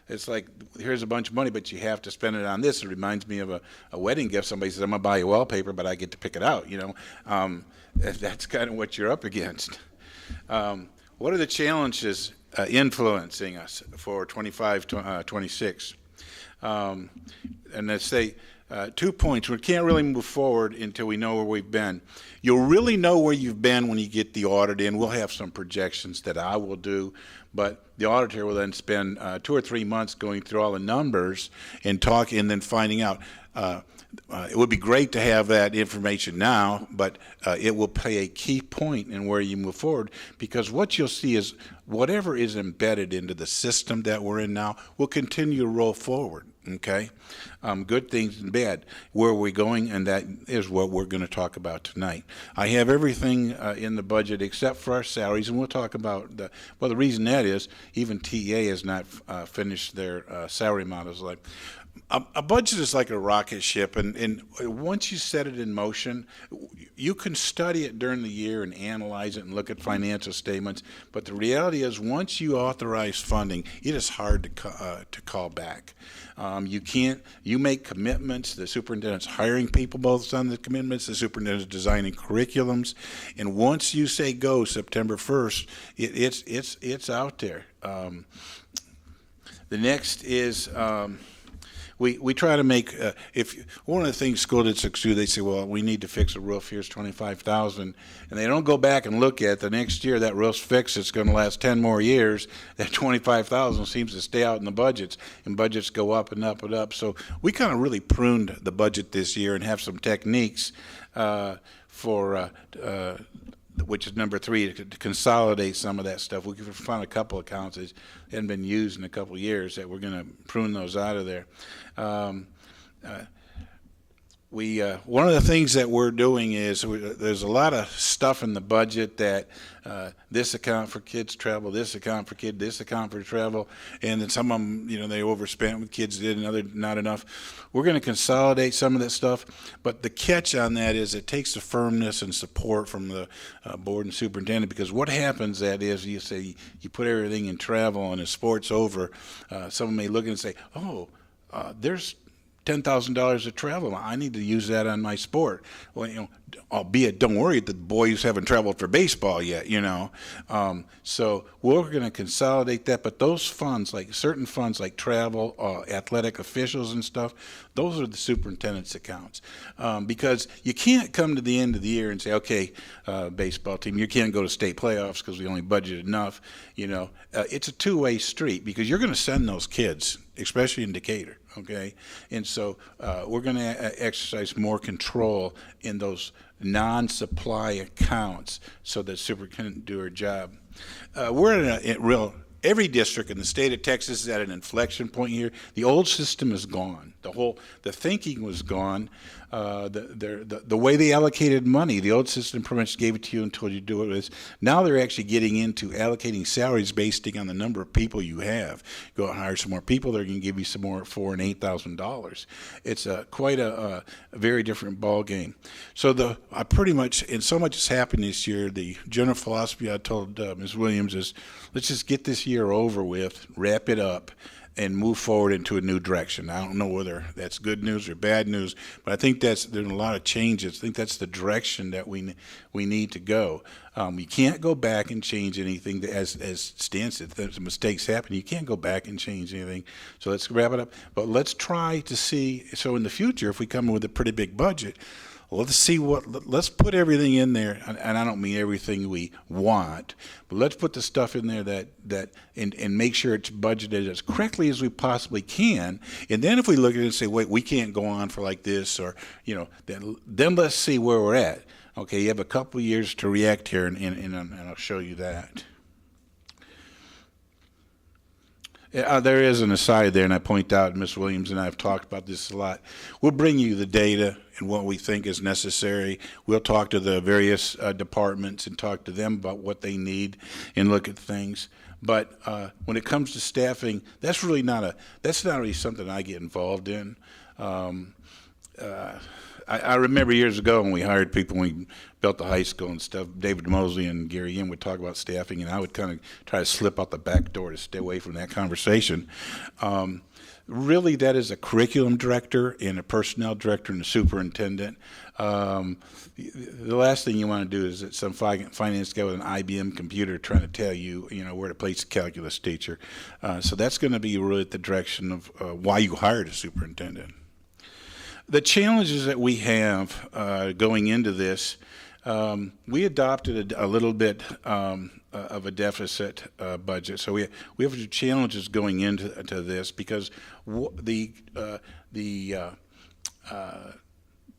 it's like, here's a bunch of money, but you have to spend it on this. It reminds me of a wedding gift. Somebody says, I'm going to buy you wallpaper, but I get to pick it out, you know. That's kind of what you're up against. What are the challenges influencing us for 25-26? And let's say 2 points. We can't really move forward until we know where we've been. You'll really know where you've been when you get the audit in. We'll have some projections that I will do, but the auditor will then spend 2 or 3 months going through all the numbers and and then finding out. It would be great to have that information now, but it will play a key point in where you move forward, because what you'll see is whatever is embedded into the system that we're in now will continue to roll forward, okay? Good things and bad. Where are we going? And that is what we're going to talk about tonight. I have everything in the budget except for our salaries, and we'll talk about the reason that is, even TA has not finished their salary models. Like, a budget is like a rocket ship, and once you set it in motion, you can study it during the year and analyze it and look at financial statements, but the reality is once you authorize funding, it is hard to call back. You make commitments, the superintendent's hiring people both on the commitments, the superintendent's designing curriculums, and once you say go September 1st, it's out there. The next is we try to make, one of the things school districts do, they say, well, we need to fix a roof, here's $25,000, and they don't go back and look at the next year that roof's fixed, it's going to last 10 more years. That $25,000 seems to stay out in the budgets, and budgets go up and up and up. So we kind of really pruned the budget this year and have some techniques for which is number 3, to consolidate some of that stuff. We found a couple accounts that hadn't been used in a couple of years that we're going to prune those out of there. One of the things that we're doing is there's a lot of stuff in the budget that this account for kids travel, this account for kid, this account for travel, and then some of them, you know, they overspent with kids did, and other not enough. We're going to consolidate some of that stuff, but the catch on that is it takes the firmness and support from the board and superintendent, because what happens that is you say you put everything in travel and the sport's over, someone may look and say, oh, there's $10,000 of travel. I need to use that on my sport. Well, you know, albeit, don't worry, the boys haven't traveled for baseball yet, you know. So we're going to consolidate that. But those funds, like certain funds like travel, athletic officials and stuff, those are the superintendent's accounts. Because you can't come to the end of the year and say, okay, baseball team, you can't go to state playoffs because we only budgeted enough. You know, it's a two-way street, because you're going to send those kids, especially in Decatur. Okay, and so we're going to exercise more control in those non-supply accounts so that superintendent can do her job. We're in a every district in the state of Texas is at an inflection point here. The old system is gone. The thinking was gone. The way they allocated money, the old system pretty much gave it to you and told you to do it. Now they're actually getting into allocating salaries based on the number of people you have. Go out and hire some more people, they're going to give you some more $4,000 and $8,000. It's quite a very different ball game. So I pretty much, and so much has happened this year, the general philosophy I told Ms. Williams is, let's just get this year over with, wrap it up, and move forward into a new direction. I don't know whether that's good news or bad news, but I think there's a lot of changes. I think that's the direction that we need to go. You can't go back and change anything as Stan said. There's mistakes happen. You can't go back and change anything. So let's wrap it up. But let's try to see, so in the future, if we come in with a pretty big budget, let's put everything in there, and I don't mean everything we want, but let's put the stuff in there that and make sure it's budgeted as correctly as we possibly can. And then if we look at it and say, wait, we can't go on for like this, or, you know, then let's see where we're at. Okay, you have a couple of years to react here, and I'll show you that. There is an aside there, and I point out, Ms. Williams and I have talked about this a lot. We'll bring you the data and what we think is necessary. We'll talk to the various departments and talk to them about what they need and look at things. But when it comes to staffing, that's not really something I get involved in. I remember years ago when we hired people, when we built the high school and stuff, David Mosley and Gary Yin would talk about staffing, and I would kind of try to slip out the back door to stay away from that conversation. Really, that is a curriculum director and a personnel director and a superintendent. The last thing you want to do is that some finance guy with an IBM computer trying to tell you, where to place a calculus teacher. So that's going to be really at the direction of why you hired a superintendent. The challenges that we have going into this, we adopted a little bit of a deficit budget. So we have challenges going into this because the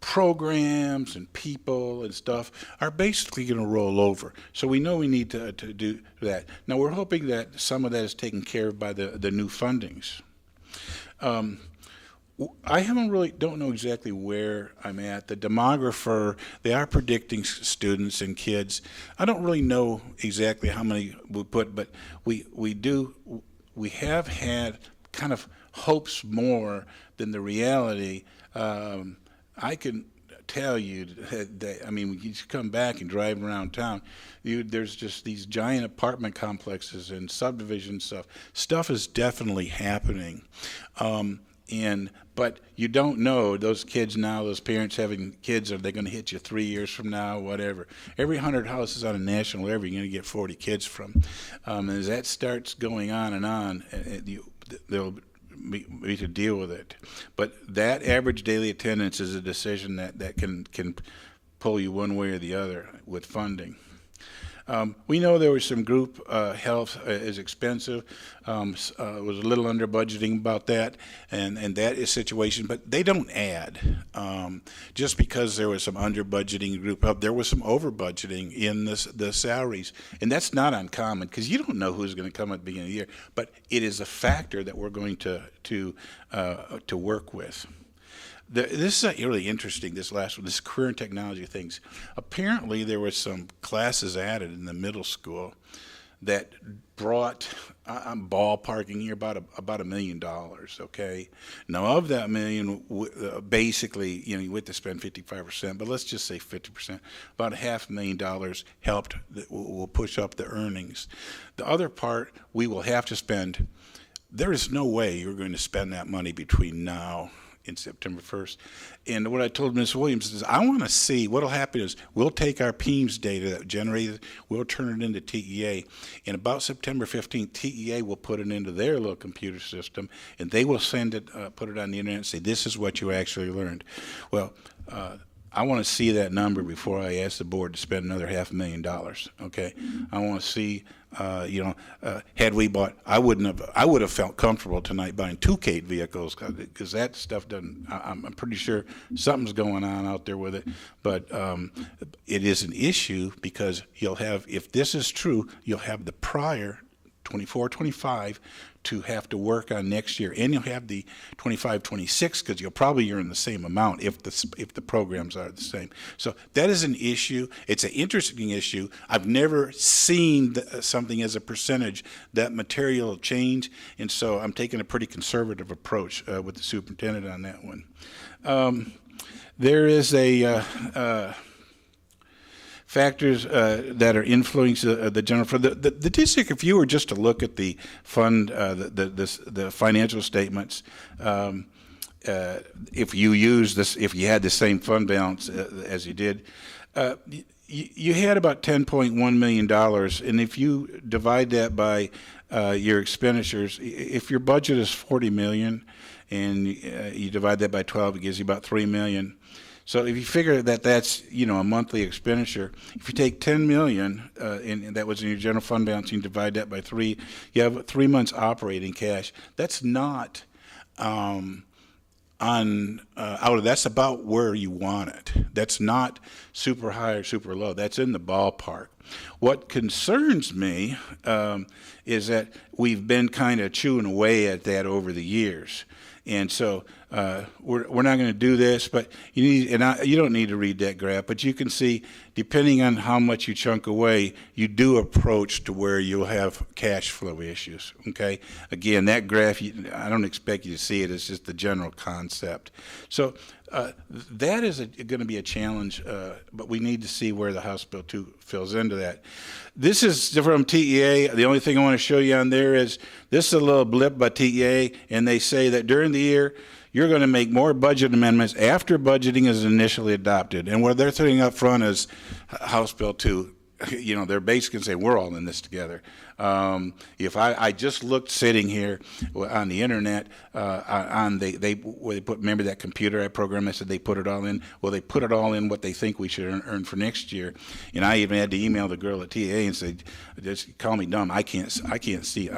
programs and people and stuff are basically going to roll over. So we know we need to do that. Now we're hoping that some of that is taken care of by the new fundings. I don't know exactly where I'm at. The demographer, they are predicting students and kids. I don't really know exactly how many we put, but we have had kind of hopes more than the reality. I can tell you that, when you come back and drive around town, there's just these giant apartment complexes and subdivision stuff. Stuff is definitely happening. But you don't know, those kids now, those parents having kids, are they going to hit you 3 years from now, whatever. Every 100 houses on a national level, you're going to get 40 kids from. And as that starts going on, they'll be to deal with it. But that average daily attendance is a decision that can pull you one way or the other with funding. We know there was some group health is expensive. Was a little under budgeting about that, and that is a situation. But they don't add. Just because there was some under budgeting group health, there was some over budgeting in the salaries, and that's not uncommon because you don't know who's going to come at the beginning of the year. But it is a factor that we're going to work with. This is really interesting, this last one, this career and technology things. Apparently there were some classes added in the middle school that brought, I'm ballparking here, about $1 million, okay? Now of that million, basically, you have to spend 55%, but let's just say 50%. About $500,000 helped, will push up the earnings. The other part, we will have to spend, there is no way you're going to spend that money between now in September 1st. And what I told Ms. Williams is I want to see what will happen is we'll take our PEMS data that generated, we'll turn it into TEA. And about September 15th, TEA will put it into their little computer system, and they will send it, put it on the internet and say, this is what you actually learned. Well, I want to see that number before I ask the board to spend another $500,000. Okay, I want to see. Had we bought, I would have felt comfortable tonight buying 2 Kate vehicles because that stuff doesn't. I'm pretty sure something's going on out there with it, but it is an issue because you'll have, if this is true, you'll have the prior 24, 25 to have to work on next year, and you'll have the 25, 26 because you'll probably earn the same amount if the programs are the same. So that is an issue. It's an interesting issue. I've never seen something as a percentage that material change, and so I'm taking a pretty conservative approach with the superintendent on that one. There is a factors that are influencing the general fund. The district, if you were just to look at the fund, the financial statements, if you use this, if you had the same fund balance as you did, you had about $10.1 million, and if you divide that by your expenditures, if your budget is $40 million, and you divide that by 12, it gives you about $3 million. So if you figure that that's, a monthly expenditure, if you take $10 million, and that was in your general fund balance, you divide that by 3, you have 3 months operating cash. That's not that's about where you want it. That's not super high or super low. That's in the ballpark. What concerns me is that we've been kind of chewing away at that over the years. And so we're not going to do this, but you don't need to read that graph, but you can see, depending on how much you chunk away, you do approach to where you'll have cash flow issues, okay? Again, that graph, I don't expect you to see it, it's just the general concept. So that is going to be a challenge, but we need to see where the House Bill 2 fills into that. This is from TEA. The only thing I want to show you on there is this is a little blip by TEA, and they say that during the year, you're going to make more budget amendments after budgeting is initially adopted. And what they're throwing up front is House Bill 2. You know, they're basically saying we're all in this together. If I just looked sitting here on the internet, they put, remember that computer program I said they put it all in? Well, they put it all in what they think we should earn for next year. And I even had to email the girl at TA and say, just call me dumb. I don't see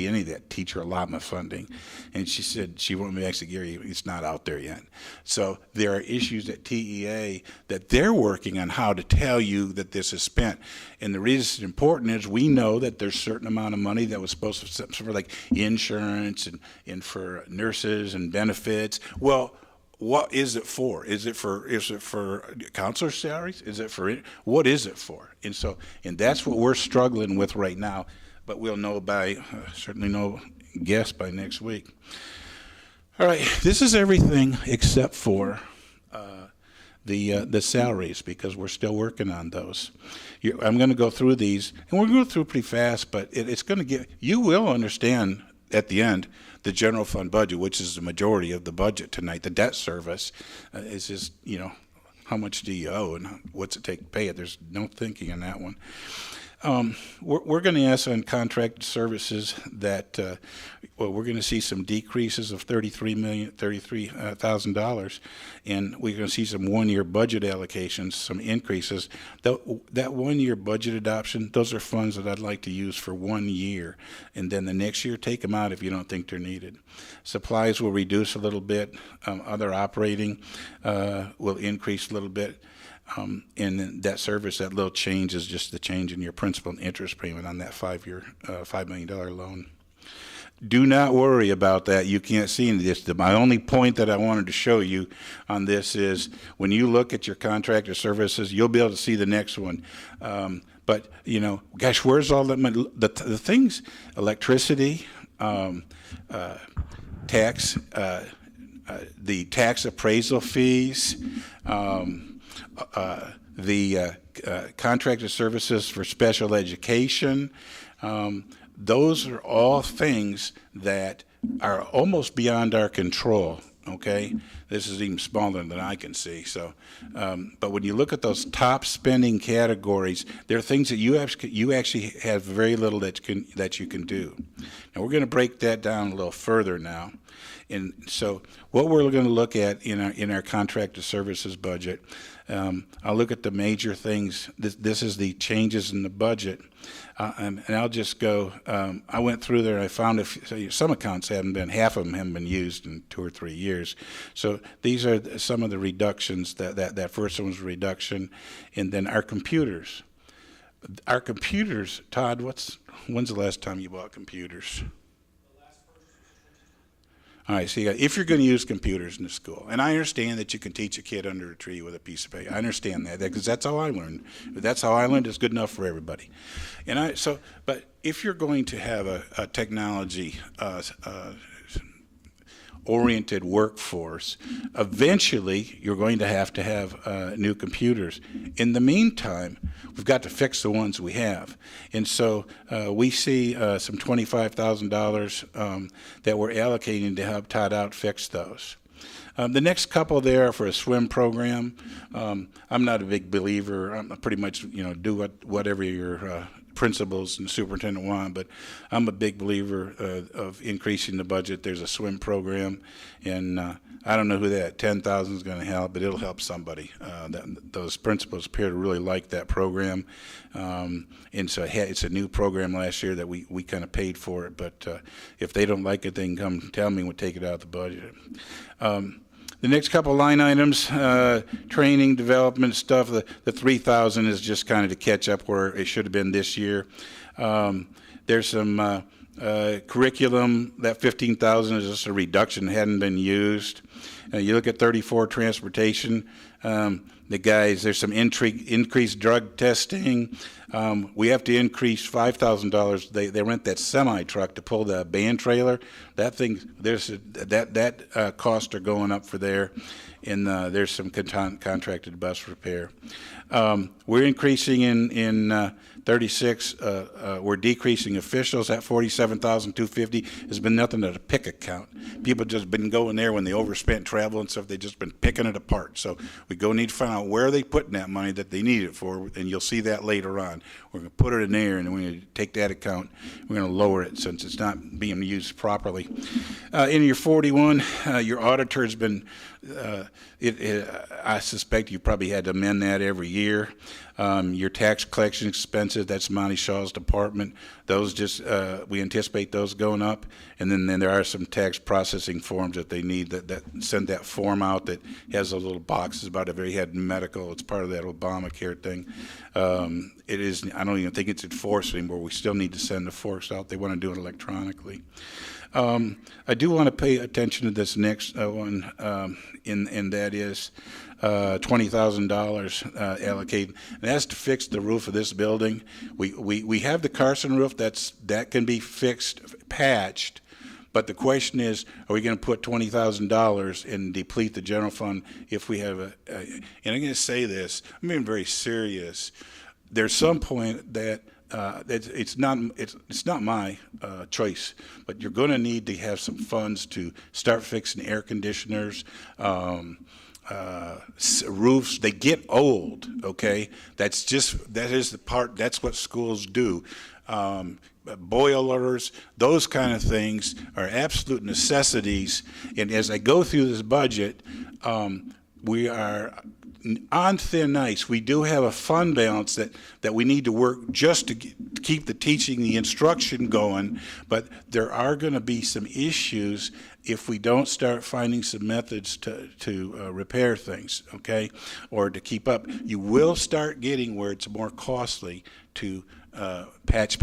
any of that teacher allotment funding. And she said she wanted me to actually, Gary, it's not out there yet. So there are issues at TEA that they're working on how to tell you that this is spent. And the reason it's important is we know that there's a certain amount of money that was supposed to for like insurance and for nurses and benefits. Well, what is it for? Is it for counselor salaries? What is it for? And that's what we're struggling with right now, but we'll know guess by next week. All right, this is everything except for the salaries, because we're still working on those. I'm going to go through these, and we're going to go through pretty fast, but it's going to you will understand at the end the general fund budget, which is the majority of the budget tonight. The debt service is just, how much do you owe and what's it take to pay it? There's no thinking on that one. We're going to ask on contract services that we're going to see some decreases of $33,000, and we're going to see some one-year budget allocations, some increases. That one-year budget adoption, those are funds that I'd like to use for 1 year, and then the next year take them out if you don't think they're needed. Supplies will reduce a little bit. Other operating will increase a little bit. And then that service, that little change is just the change in your principal and interest payment on that $5 million loan. Do not worry about that. You can't see any of this. My only point that I wanted to show you on this is when you look at your contractor services, you'll be able to see the next one. But, gosh, where's all that money? The things, electricity, tax, the tax appraisal fees, the contracted services for special education. Those are all things that are almost beyond our control, okay? This is even smaller than I can see. So, but when you look at those top spending categories, there are things that you actually have very little that you can do. Now, we're going to break that down a little further now. And so what we're going to look at in our contracted services budget, I'll look at the major things. This is the changes in the budget. And I'll just go, I went through there and I found some accounts half of them haven't been used in 2 or 3 years. So these are some of the reductions. That first one was a reduction. And then our computers. Our computers, Todd, when's the last time you bought computers? All right, so if you're going to use computers in the school, and I understand that you can teach a kid under a tree with a piece of paper. I understand that because that's how I learned. That's how I learned. It's good enough for everybody. But if you're going to have a technology oriented workforce, eventually you're going to have new computers. In the meantime, we've got to fix the ones we have. And so we see some $25,000 that we're allocating to help Todd out fix those. The next couple there are for a swim program. I'm not a big believer. I'm pretty much, do whatever your principals and superintendent want, but I'm a big believer of increasing the budget. There's a swim program, and I don't know who that 10,000 is going to help, but it'll help somebody. Those principals appear to really like that program, and so it's a new program last year that we kind of paid for it, but if they don't like it, they can come tell me and we'll take it out of the budget. The next couple line items, training, development stuff, the 3,000 is just kind of to catch up where it should have been this year. There's some curriculum, that 15,000 is just a reduction, hadn't been used. You look at 34 transportation, the guys, there's some increased drug testing. We have to increase $5,000. They rent that semi truck to pull the band trailer. That thing, that costs are going up for there, and there's some contracted bus repair. We're increasing in 36. We're decreasing officials at 47,250. Has been nothing but a pick account. People just been going there when they overspent travel and stuff. They just been picking it apart. So we need to find out where they putting that money that they need it for, and you'll see that later on. We're going to put it in there, and we're going to take that account. We're going to lower it since it's not being used properly. In your 41, your auditor's been. I suspect you probably had to amend that every year. Your tax collection expenses, that's Monty Shaw's department. Those just, we anticipate those going up. And then there are some tax processing forms that they need that send that form out that has those little boxes about if they had medical. It's part of that Obamacare thing. It is, I don't even think it's enforced anymore. We still need to send the forms out. They want to do it electronically. I do want to pay attention to this next one, and that is $20,000 allocated. And that's to fix the roof of this building. We have the Carson roof that can be fixed, patched. But the question is, are we going to put $20,000 and deplete the general fund if we have and I'm going to say this, I'm being very serious. There's some point that it's not my choice, but you're going to need to have some funds to start fixing air conditioners, roofs. They get old, okay? That is the part. That's what schools do. Boilers, those kind of things are absolute necessities. And as I go through this budget, we are on thin ice. We do have a fund balance that we need to work just to keep the teaching, the instruction going, but there are going to be some issues if we don't start finding some methods to repair things, okay, or to keep up. You will start getting where it's more costly to patch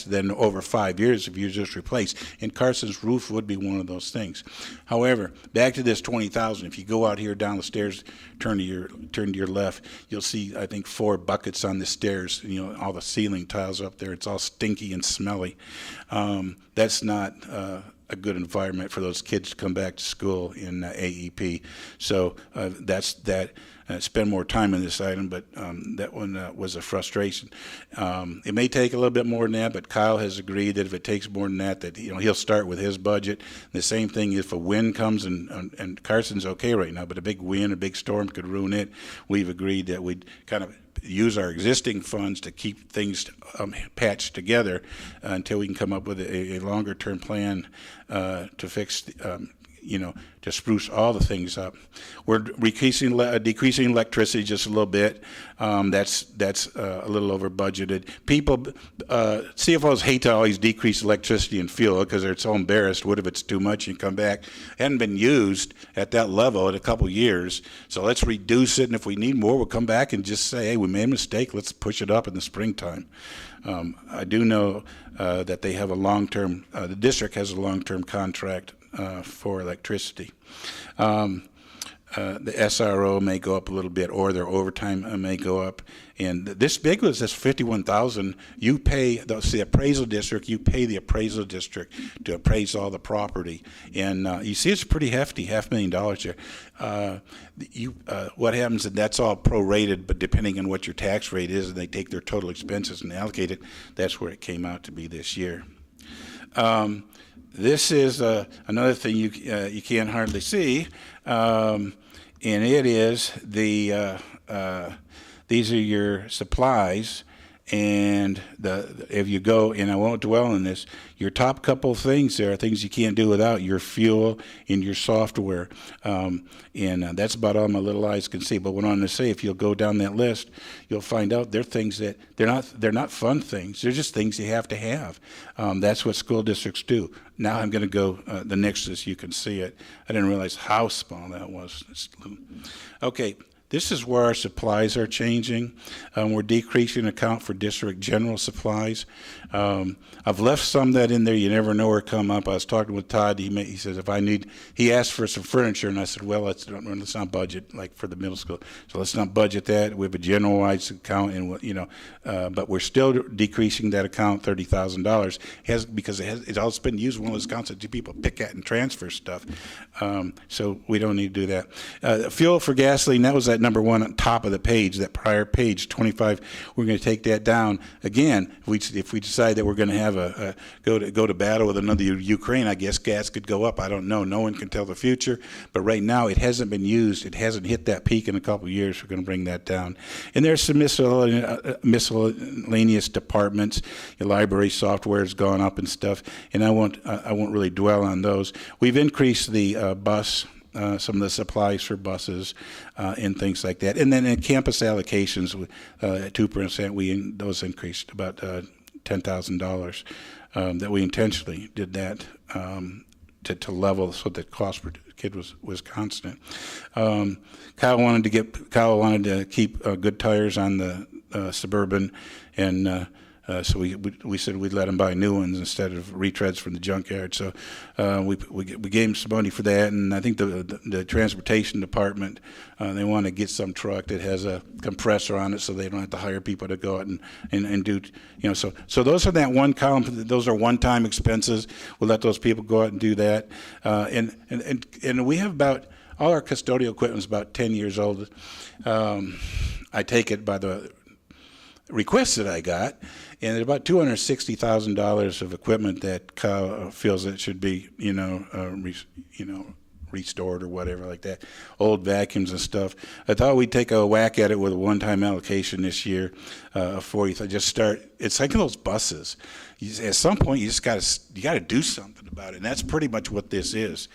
than over 5 years if you just replace. And Carson's roof would be one of those things. However, back to this 20,000. If you go out here down the stairs, turn to your left, you'll see I think 4 buckets on the stairs. You know, all the ceiling tiles up there. It's all stinky and smelly. That's not a good environment for those kids to come back to school in AEP. So that's that. Spend more time on this item, but that one was a frustration. It may take a little bit more than that, but Kyle has agreed that if it takes more than that he'll start with his budget. The same thing if a wind comes, and Carson's okay right now, but a big wind, a big storm could ruin it. We've agreed that we'd kind of use our existing funds to keep things patched together until we can come up with a longer-term plan to fix to spruce all the things up. We're decreasing electricity just a little bit. That's a little over budgeted. People, CFOs hate to always decrease electricity and fuel because they're so embarrassed. What if it's too much and come back? Hadn't been used at that level in a couple years. So let's reduce it, and if we need more, we'll come back and just say, hey, we made a mistake. Let's push it up in the springtime. I do know that they have a long-term, the district has a long-term contract for electricity. The SRO may go up a little bit, or their overtime may go up. And this big was this $51,000. You pay the appraisal district. You pay the appraisal district to appraise all the property, and you see it's pretty hefty, $500,000 there. What happens is that's all prorated, but depending on what your tax rate is, and they take their total expenses and allocate it. That's where it came out to be this year. This is another thing you can't hardly see, and it is these are your supplies, And if you go, and I won't dwell on this, your top couple of things there are things you can't do without: your fuel and your software. That's about all my little eyes can see. But what I want to say, if you'll go down that list, you'll find out they're things that they're not fun things. They're just things you have to have. That's what school districts do. Now I'm going to go the next list. You can see it. I didn't realize how small that was. Okay. This is where our supplies are changing. We're decreasing account for district general supplies. I've left some that in there. You never know where come up. I was talking with Todd. He says he asked for some furniture, and I said, well, let's not budget like for the middle school. So let's not budget that. We have a generalized account, and but we're still decreasing that account $30,000 because it's all been used one of those accounts that people pick at and transfer stuff. So we don't need to do that. Fuel for gasoline, that was that number one on top of the page, that prior page, 25. We're going to take that down again. If we decide that we're going to have go to battle with another Ukraine, I guess gas could go up. I don't know. No one can tell the future. But right now, it hasn't been used. It hasn't hit that peak in a couple of years. We're going to bring that down. And there's some miscellaneous departments. Your library software has gone up and stuff. And I won't really dwell on those. We've increased the bus. Some of the supplies for buses and things like that. And then in campus allocations, 2%, those increased about $10,000. That we intentionally did that to level so that cost per kid was constant. Kyle wanted to keep good tires on the Suburban, and so we said we'd let him buy new ones instead of retreads from the junkyard. So we gave him some money for that, and I think the transportation department, they want to get some truck that has a compressor on it so they don't have to hire people to go out and do, so those are that one column. Those are one-time expenses. We'll let those people go out and do that. And we have about, all our custodial equipment is about 10 years old. I take it by the requests that I got, and about $260,000 of equipment that Kyle feels that should be, restored or whatever like that, old vacuums and stuff. I thought we'd take a whack at it with a one-time allocation this year for you. It's like those buses. At some point, you got to do something about it, and that's pretty much what this is.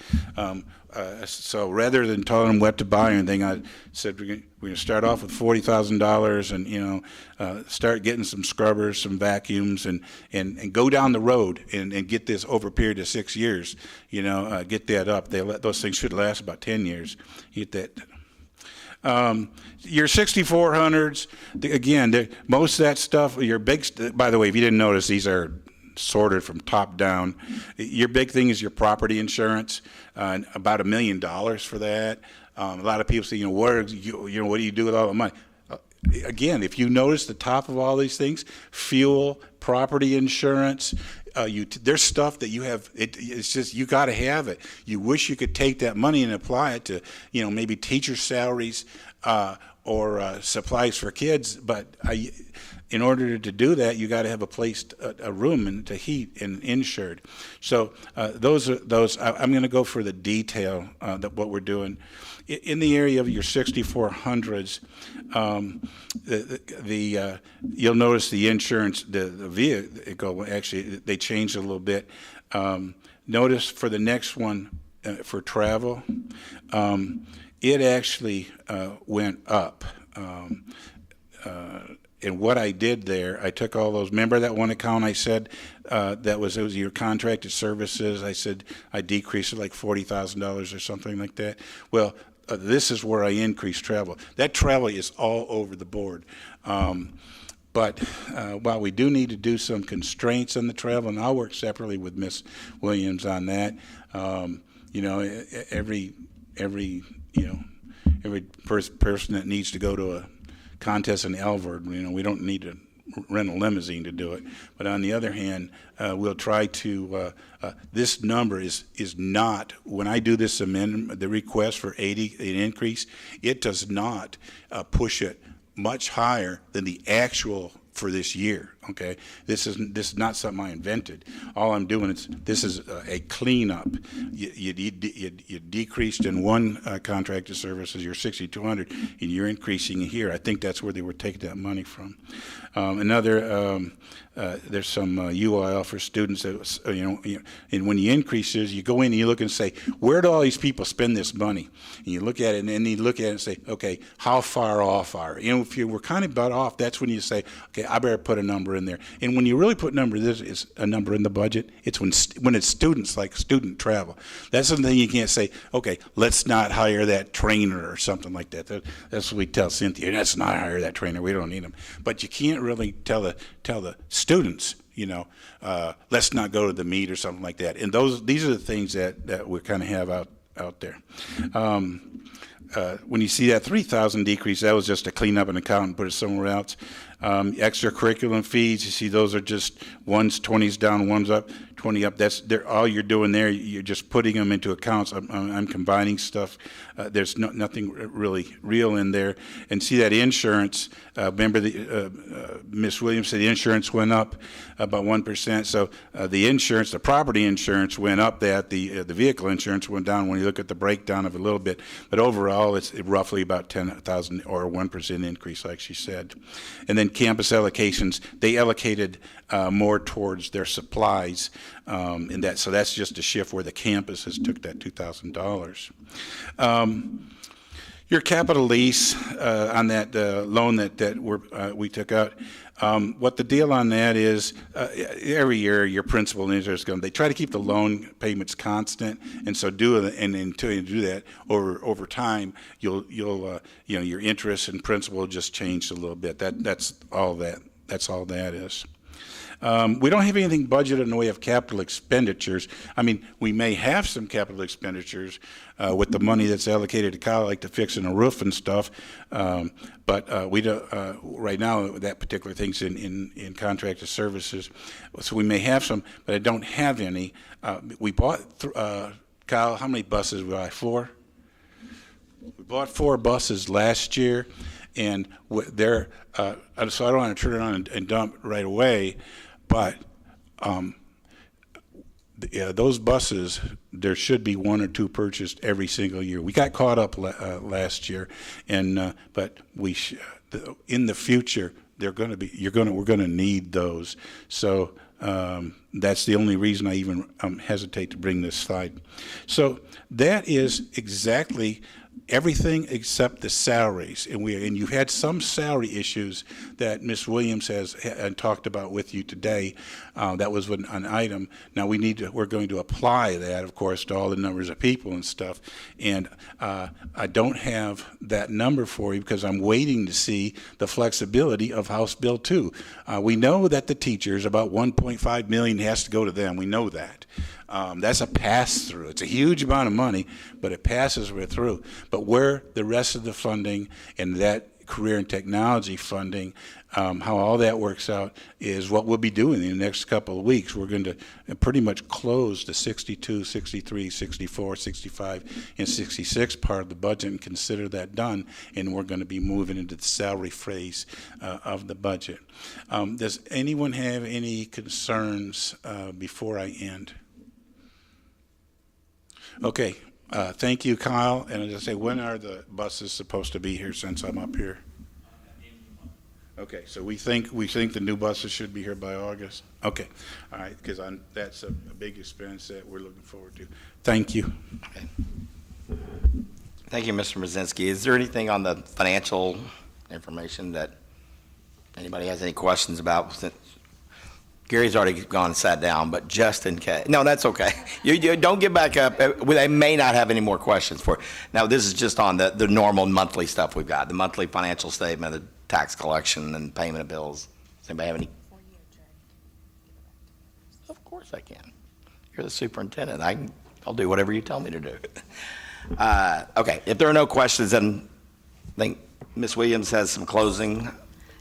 So rather than telling them what to buy or anything, I said we're going to start off with $40,000 and start getting some scrubbers, some vacuums, and go down the road and get this over a period of 6 years. Get that up. Those things should last about 10 years. Get that. Your 6400s, again, most of that stuff, your big, by the way, if you didn't notice, these are sorted from top down. Your big thing is your property insurance, about $1 million for that. A lot of people say, what do you do with all the money? Again, if you notice the top of all these things, fuel, property insurance, there's stuff that you have. It's just you got to have it. You wish you could take that money and apply it to, maybe teacher salaries or supplies for kids. But in order to do that, you got to have a room and to heat and insured. So those. I'm going to go for the detail that what we're doing. In the area of your 6400s, you'll notice the insurance, the vehicle, actually, they changed a little bit. Notice for the next one, for travel, it actually went up. And what I did there, I took all those, remember that one account I said it was your contracted services? I said I decreased it like $40,000 or something like that. Well, this is where I increased travel. That travel is all over the board. But while we do need to do some constraints on the travel, and I'll work separately with Ms. Williams on that, every person that needs to go to a contest in Elvard, we don't need to rent a limousine to do it. But on the other hand, we'll try to, this number is not, when I do this amendment, the request for 80, an increase, it does not push it much higher than the actual for this year. okay? This is not something I invented. All I'm doing is, this is a cleanup. You decreased in one contracted services, you're 6,200, and you're increasing here. I think that's where they were taking that money from. There's some UIL for students that, and when you increase this, you go in and you look and say, where do all these people spend this money? And you look at it, and then you look at it and say, okay, how far off are you? If you were kind of about off, that's when you say, okay, I better put a number in there. And when you really put a number in the budget, it's when it's students, like student travel. That's something you can't say, okay, let's not hire that trainer or something like that. That's what we tell Cynthia. Let's not hire that trainer. We don't need him. But you can't really tell the students, let's not go to the meet or something like that. And these are the things that we kind of have out there. When you see that 3,000 decrease, that was just to clean up an account and put it somewhere else. Extracurriculum fees, you see those are just one's 20s down, one's up, 20 up. All you're doing there, you're just putting them into accounts. I'm combining stuff. There's nothing really real in there. And see that insurance, remember Ms. Williams said the insurance went up about 1%. So the property insurance went up, the vehicle insurance went down when you look at the breakdown of it a little bit. But overall, it's roughly about 10,000 or 1% increase, like she said. And then campus allocations, they allocated more towards their supplies, so that's just a shift where the campus has took that $2,000. Your capital lease on that loan that we took out, what the deal on that is, every year your principal and interest they try to keep the loan payments constant, and so until you do that over time, your interest and principal just changed a little bit. That's all that is. We don't have anything budgeted in the way of capital expenditures. I mean, we may have some capital expenditures with the money that's allocated to Kyle, like to fixing a roof and stuff. But we don't, right now, that particular thing's in contracted services. So we may have some, but I don't have any. We bought, Kyle, how many buses did we buy? 4? We bought 4 buses last year, and so I don't want to turn it on and dump right away, but those buses, there should be 1 or 2 purchased every single year. We got caught up last year, but in the future we're going to need those. So that's the only reason I even hesitate to bring this slide. So that is exactly everything except the salaries, and you had some salary issues that Ms. Williams has talked about with you today. That was an item. Now we're going to apply that, of course, to all the numbers of people and stuff. And I don't have that number for you because I'm waiting to see the flexibility of House Bill 2. We know that the teachers, about $1.5 million has to go to them. We know that. That's a pass-through. It's a huge amount of money, but it passes right through. But where the rest of the funding and that career and technology funding, how all that works out is what we'll be doing in the next couple of weeks. We're going to pretty much close the 62, 63, 64, 65, and 66 part of the budget and consider that done, and we're going to be moving into the salary phase of the budget. Does anyone have any concerns before I end? Okay, thank you, Kyle. And as I say, when are the buses supposed to be here since I'm up here? Okay, so we think the new buses should be here by August? Okay, all right, because that's a big expense that we're looking forward to. Thank you. Okay. Thank you, Mr. Mazinski. Is there anything on the financial information that anybody has any questions about? Gary's already gone and sat down, but just in case. No, that's okay. You don't get back up. They may not have any more questions for. Now, this is just on the normal monthly stuff we've got, the monthly financial statement, the tax collection, and payment of bills. Does anybody have any? Of course I can. You're the superintendent. I'll do whatever you tell me to do. Okay, if there are no questions, then I think Ms. Williams has some closing.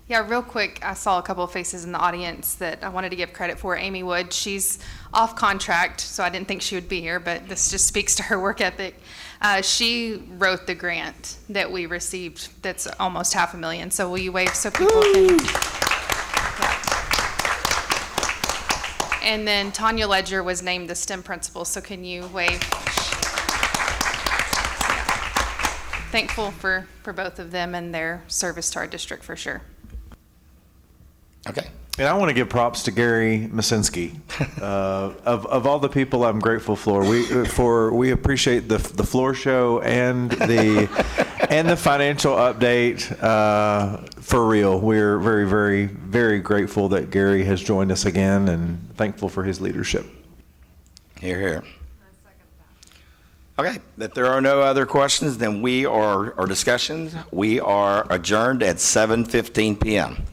Yeah, real quick, I saw a couple of faces in the audience that I wanted to give credit for. Amy Wood, she's off contract, so I didn't think she would be here, but this just speaks to her work ethic. She wrote the grant that we received that's almost $500,000. So will you wave so people can? Yeah. And then Tanya Ledger was named the STEM principal, so can you wave? Thankful for both of them and their service to our district for sure. Okay. And I want to give props to Gary Masinski. Of all the people I'm grateful for, we appreciate the floor show and the financial update. For real, we're very, very, very grateful that Gary has joined us again, and thankful for his leadership. Hear, hear. Okay, if there are no other questions, then or discussions, we are adjourned at 7:15 PM.